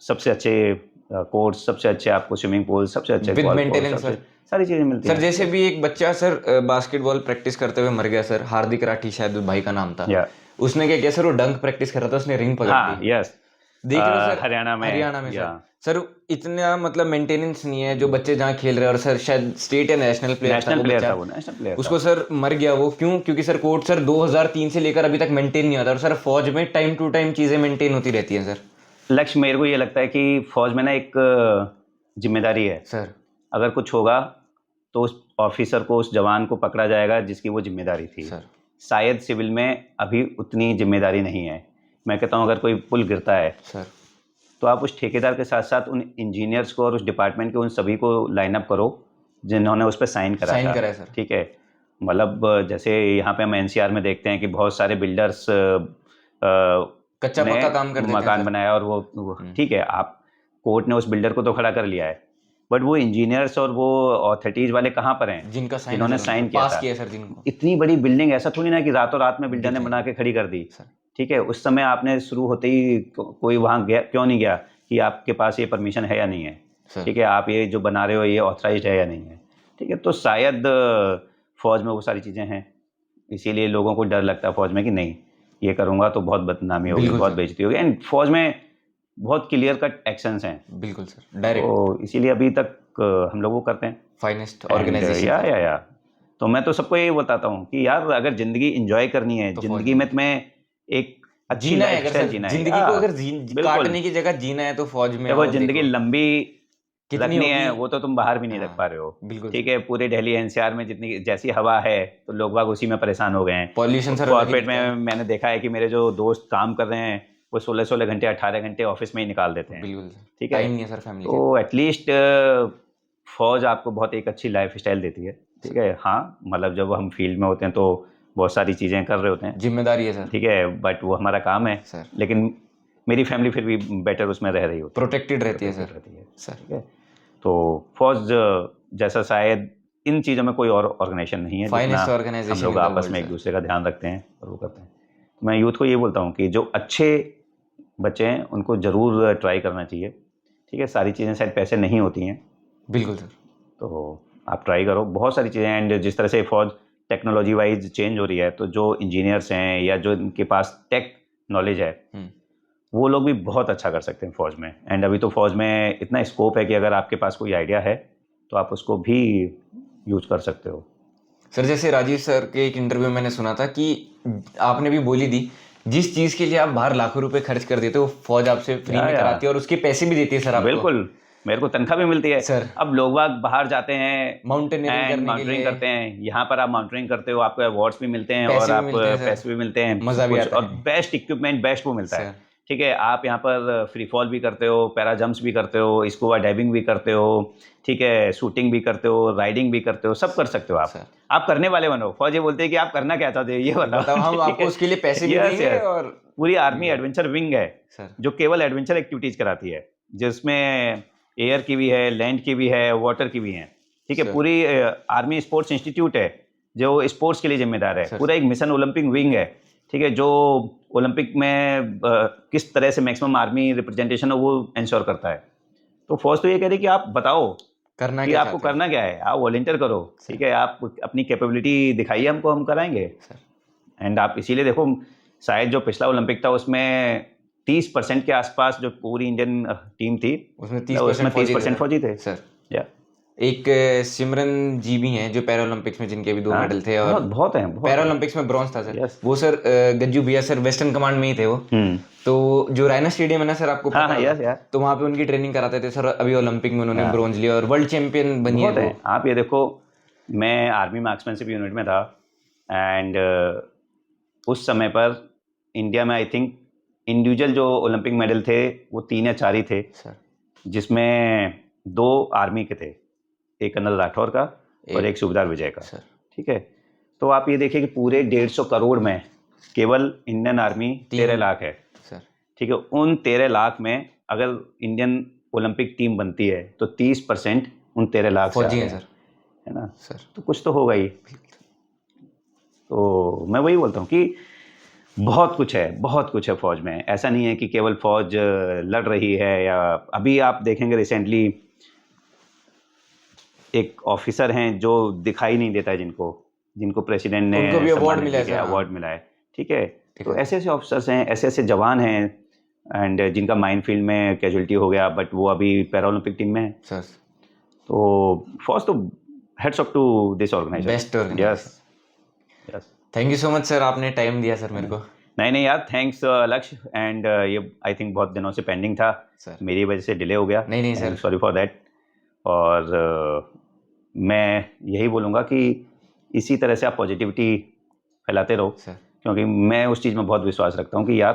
सबसे अच्छे कोर्स, सबसे अच्छे आपको स्विमिंग पूल, सबसे अच्छे विद गोल्फ कोर्स, मेंटेनेंस सबसे सर। सारी चीजें मिलती सर हैं। जैसे भी एक बच्चा सर बास्केटबॉल प्रैक्टिस करते हुए मर गया सर, हार्दिक राठी शायद उस भाई का नाम था। या उसने क्या किया सर, वो डंक प्रैक्टिस कर रहा था, उसने रिंग पकड़ ली। हाँ यस, देख रहे हो सर, हरियाणा में हरियाणा में या सर इतना मतलब मेंटेनेंस नहीं है, जो बच्चे जहाँ खेल रहे हैं, और सर शायद स्टेट या नेशनल प्लेयर था नेशनल वो प्लेयर बच्चा, था, वो नेशनल प्लेयर उसको था। सर मर गया वो, क्यों? क्योंकि सर कोर्ट सर 2003 से लेकर अभी तक मेंटेन नहीं होता, और सर फौज में टाइम टू टाइम चीजें मेंटेन होती रहती हैं सर। लक्ष्य मेरे को ये लगता है कि फौज में ना एक जिम्मेदारी है, सर अगर कुछ होगा तो उस ऑफिसर को, उस जवान को पकड़ा जाएगा जिसकी वो जिम्मेदारी थी। सर शायद सिविल में अभी उतनी जिम्मेदारी नहीं है। मैं कहता हूँ अगर कोई पुल गिरता है सर तो आप उस ठेकेदार के साथ साथ उन इंजीनियर्स को और उस डिपार्टमेंट के उन सभी को लाइन अप करो जिन्होंने उस पर साइन करा साइन था। करा है सर। ठीक है, मतलब जैसे यहाँ पे हम एनसीआर में देखते हैं कि बहुत सारे बिल्डर्स कच्चा ने पक्का काम कर देते हैं मकान सर। बनाया और वो ठीक है, आप कोर्ट ने उस बिल्डर को तो खड़ा कर लिया है, बट वो इंजीनियर्स और वो अथॉरिटीज वाले कहाँ पर हैं जिनका साइन जिन्होंने साइन किया पास था? किया सर, जिनको इतनी बड़ी बिल्डिंग ऐसा थोड़ी ना कि रातों रात में बिल्डर ने डिजाइन बना के खड़ी कर दी। सर। ठीक है, उस समय आपने शुरू होते ही कोई वहाँ गया क्यों नहीं गया कि आपके पास ये परमिशन है या नहीं है? सर ठीक है, आप ये जो बना रहे हो ये ऑथराइज्ड है या नहीं है? ठीक है, तो शायद फौज में वो सारी चीज़ें हैं, इसीलिए लोगों को डर लगता है फौज में कि नहीं ये करूँगा तो बहुत बदनामी होगी, बिल्कुल बहुत सर। बेइज्जती होगी। एंड फौज में बहुत क्लियर कट एक्शंस हैं, बिल्कुल सर, डायरेक्ट तो इसीलिए अभी तक हम लोग वो करते हैं। फाइनेस्ट एंड ऑर्गेनाइजेशन या तो मैं तो सबको यही बताता हूँ कि यार अगर जिंदगी एंजॉय करनी है, तो फौज जिंदगी में में तुम्हें एक अच्छी जीना है, लाइफ अगर स्टाइल सर जीना है, जिंदगी को अगर बिल्कुल। काटने की जगह जीना है तो फौज में देखो आओ, जिंदगी देखो लंबी कितनी रखनी है होगी। वो तो तुम बाहर भी नहीं रख हाँ, पा रहे हो। बिल्कुल ठीक सर। है, पूरे दिल्ली एनसीआर में जितनी जैसी हवा है तो लोग बाग उसी में परेशान हो गए हैं। पॉल्यूशन सर अलग ही कॉर्पोरेट दिखता है। में मैंने देखा है कि मेरे जो दोस्त काम कर रहे हैं वो 16-16 घंटे 18 घंटे ऑफिस में ही निकाल देते हैं। बिल्कुल सर, ठीक है, टाइम नहीं है सर फैमिली के। तो एटलीस्ट फौज आपको बहुत एक अच्छी लाइफ स्टाइल देती है। ठीक है, हाँ मतलब जब हम फील्ड में होते हैं तो बहुत सारी चीज़ें कर रहे होते हैं, जिम्मेदारी है सर। ठीक है, बट वो हमारा काम है सर लेकिन मेरी फैमिली फिर भी बेटर उसमें रह रही होती है, प्रोटेक्टेड रहती है protected सर। रहती है। सर ठीक है, तो फौज जैसा शायद इन चीज़ों में कोई और ऑर्गेनाइजेशन नहीं है जितना फाइनेस्ट हम ऑर्गेनाइजेशन लोग आपस में एक दूसरे का ध्यान रखते हैं और वो करते हैं। तो मैं यूथ को ये बोलता हूँ कि जो अच्छे बच्चे हैं उनको ज़रूर ट्राई करना चाहिए। ठीक है, सारी चीज़ें शायद पैसे नहीं होती हैं, बिल्कुल सर। तो आप ट्राई करो बहुत सारी चीज़ें। एंड जिस तरह से फौज टेक्नोलॉजी वाइज चेंज हो रही है तो जो इंजीनियर्स हैं या जो इनके पास टेक नॉलेज है वो लोग भी बहुत अच्छा कर सकते हैं फौज में। एंड अभी तो फौज में इतना स्कोप है कि अगर आपके पास कोई आइडिया है तो आप उसको भी यूज कर सकते हो। सर जैसे राजीव सर के एक इंटरव्यू में मैंने सुना था कि आपने भी बोली थी, जिस चीज के लिए आप बाहर लाखों रुपए खर्च कर देते हो फौज आपसे फ्री में कराती है और उसके पैसे भी देती है सर आपको। बिल्कुल, मेरे को तनख्वाह भी मिलती है सर। अब लोग बाहर जाते हैं माउंटेनियरिंग करने के माउंटेनिंग लिए करते हैं, यहाँ पर आप माउंटेनिंग करते हो, आपको अवार्ड्स भी मिलते हैं पैसे और भी आप मिलते हैं सर। पैसे भी मिलते हैं, मजा भी कुछ आता और है। बेस्ट इक्विपमेंट बेस्ट वो मिलता है। सर। ठीक है, आप यहाँ पर फ्री फॉल भी करते हो, पैरा जंप्स भी करते हो, स्कूबा डाइविंग भी करते हो, ठीक है, शूटिंग भी करते हो, राइडिंग भी करते हो, सब कर सकते हो आप। सर। आप करने वाले बनो। फौज ये बोलते हैं कि आप करना क्या चाहते हो ये बताओ। हम ठीक आपको है? उसके लिए पैसे भी Yes, देंगे yes। और पूरी आर्मी एडवेंचर विंग है सर जो केवल एडवेंचर एक्टिविटीज कराती है, जिसमें एयर की भी है, लैंड की भी है, वाटर की भी है। ठीक है, सर। पूरी आर्मी स्पोर्ट्स इंस्टीट्यूट है जो स्पोर्ट्स के लिए जिम्मेदार है। सर। पूरा एक मिशन ओलंपिक विंग है, ठीक है, जो ओलंपिक में किस तरह से मैक्सिमम आर्मी रिप्रेजेंटेशन हो वो इंश्योर करता है। तो फौज तो ये कह रही है कि आप बताओ करना कि क्या आपको चाहते हैं करना क्या है, आप वॉलंटियर करो, ठीक है, आप अपनी कैपेबिलिटी दिखाइए हमको, हम कराएंगे। सर? एंड आप इसीलिए देखो, शायद जो पिछला ओलंपिक था उसमें 30% के आसपास जो पूरी इंडियन टीम थी, उसमें उसमें 30% फौजी 30% फौजी थे। सर। या एक सिमरन जी भी हैं जो पैरा ओलंपिक्स में जिनके भी 2 हाँ, मेडल थे, और बहुत बहुत हैं, बहुत पैरा हैं। ओलंपिक्स में ब्रॉन्ज था सर। यस। वो सर गज्जू भैया सर वेस्टर्न कमांड में ही थे वो। तो जो रायना स्टेडियम है ना सर, आपको हाँ पता हाँ, होगा, यस यार। तो वहाँ पे उनकी ट्रेनिंग कराते थे सर। अभी ओलंपिक में उन्होंने हाँ, ब्रॉन्ज लिया और वर्ल्ड चैंपियन बनी है बहुत वो। हैं। आप ये देखो, मैं आर्मी मार्क्समैनशिप यूनिट में था, एंड उस समय पर इंडिया में आई थिंक इंडिविजुअल जो ओलंपिक मेडल थे वो 3 या 4 ही थे, सर जिसमें 2 आर्मी के थे, एक कर्नल राठौर का और एक सूबेदार विजय का। सर ठीक है, तो आप ये देखिए कि पूरे 150 करोड़ में केवल इंडियन आर्मी 13 लाख है। सर ठीक है, उन 13 लाख में अगर इंडियन ओलंपिक टीम बनती है तो 30% उन 13 लाख से आ फौजी रहे हैं हैं, सर। है ना? सर तो कुछ तो होगा ही। तो मैं वही बोलता हूँ कि बहुत कुछ है, बहुत कुछ है फौज में। ऐसा नहीं है कि केवल फौज लड़ रही है, या अभी आप देखेंगे रिसेंटली एक ऑफिसर हैं जो दिखाई नहीं देता है, जिनको प्रेसिडेंट ने उनको भी अवार्ड सम्मानित मिला है किया, सर। हाँ, अवार्ड मिला है। ठीक है, ठीक तो है ऐसे ऐसे ऑफिसर्स हैं, ऐसे ऐसे जवान हैं, एंड जिनका माइनफील्ड में कैजुअलिटी हो गया, बट वो अभी पैरा ओलंपिक टीम में है। सर। तो फर्स्ट तो hats off to this organisation. Best organisation. Yes yes. Thank you so much sir, आपने टाइम दिया सर मेरे को। नहीं नहीं यार, थैंक्स लक्ष्य। एंड ये आई थिंक बहुत दिनों से पेंडिंग था सर। मेरी वजह से डिले हो गया। नहीं नहीं सर। Sorry for that. और मैं यही बोलूँगा कि इसी तरह से आप पॉजिटिविटी फैलाते रहो, सर क्योंकि मैं उस चीज़ में बहुत विश्वास रखता हूँ कि यार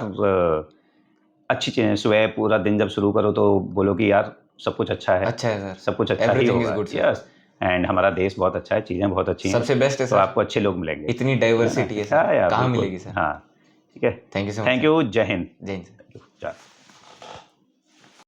अच्छी चीज़ें, सुबह पूरा दिन जब शुरू करो तो बोलो कि यार सब कुछ अच्छा है, अच्छा है सर। सब कुछ अच्छा ही एवरीथिंग इज होगा। Good sir. यस, एंड हमारा देश बहुत अच्छा है, चीज़ें बहुत अच्छी हैं, सबसे बेस्ट है तो सर। आपको अच्छे लोग मिलेंगे। इतनी डाइवर्सिटी है हाँ सर, यार, कहाँ बिल्कुल। मिलेगी सर। हाँ, ठीक है। Thank you so much thank you, जय हिंद। जय हिंद सर। Thank you.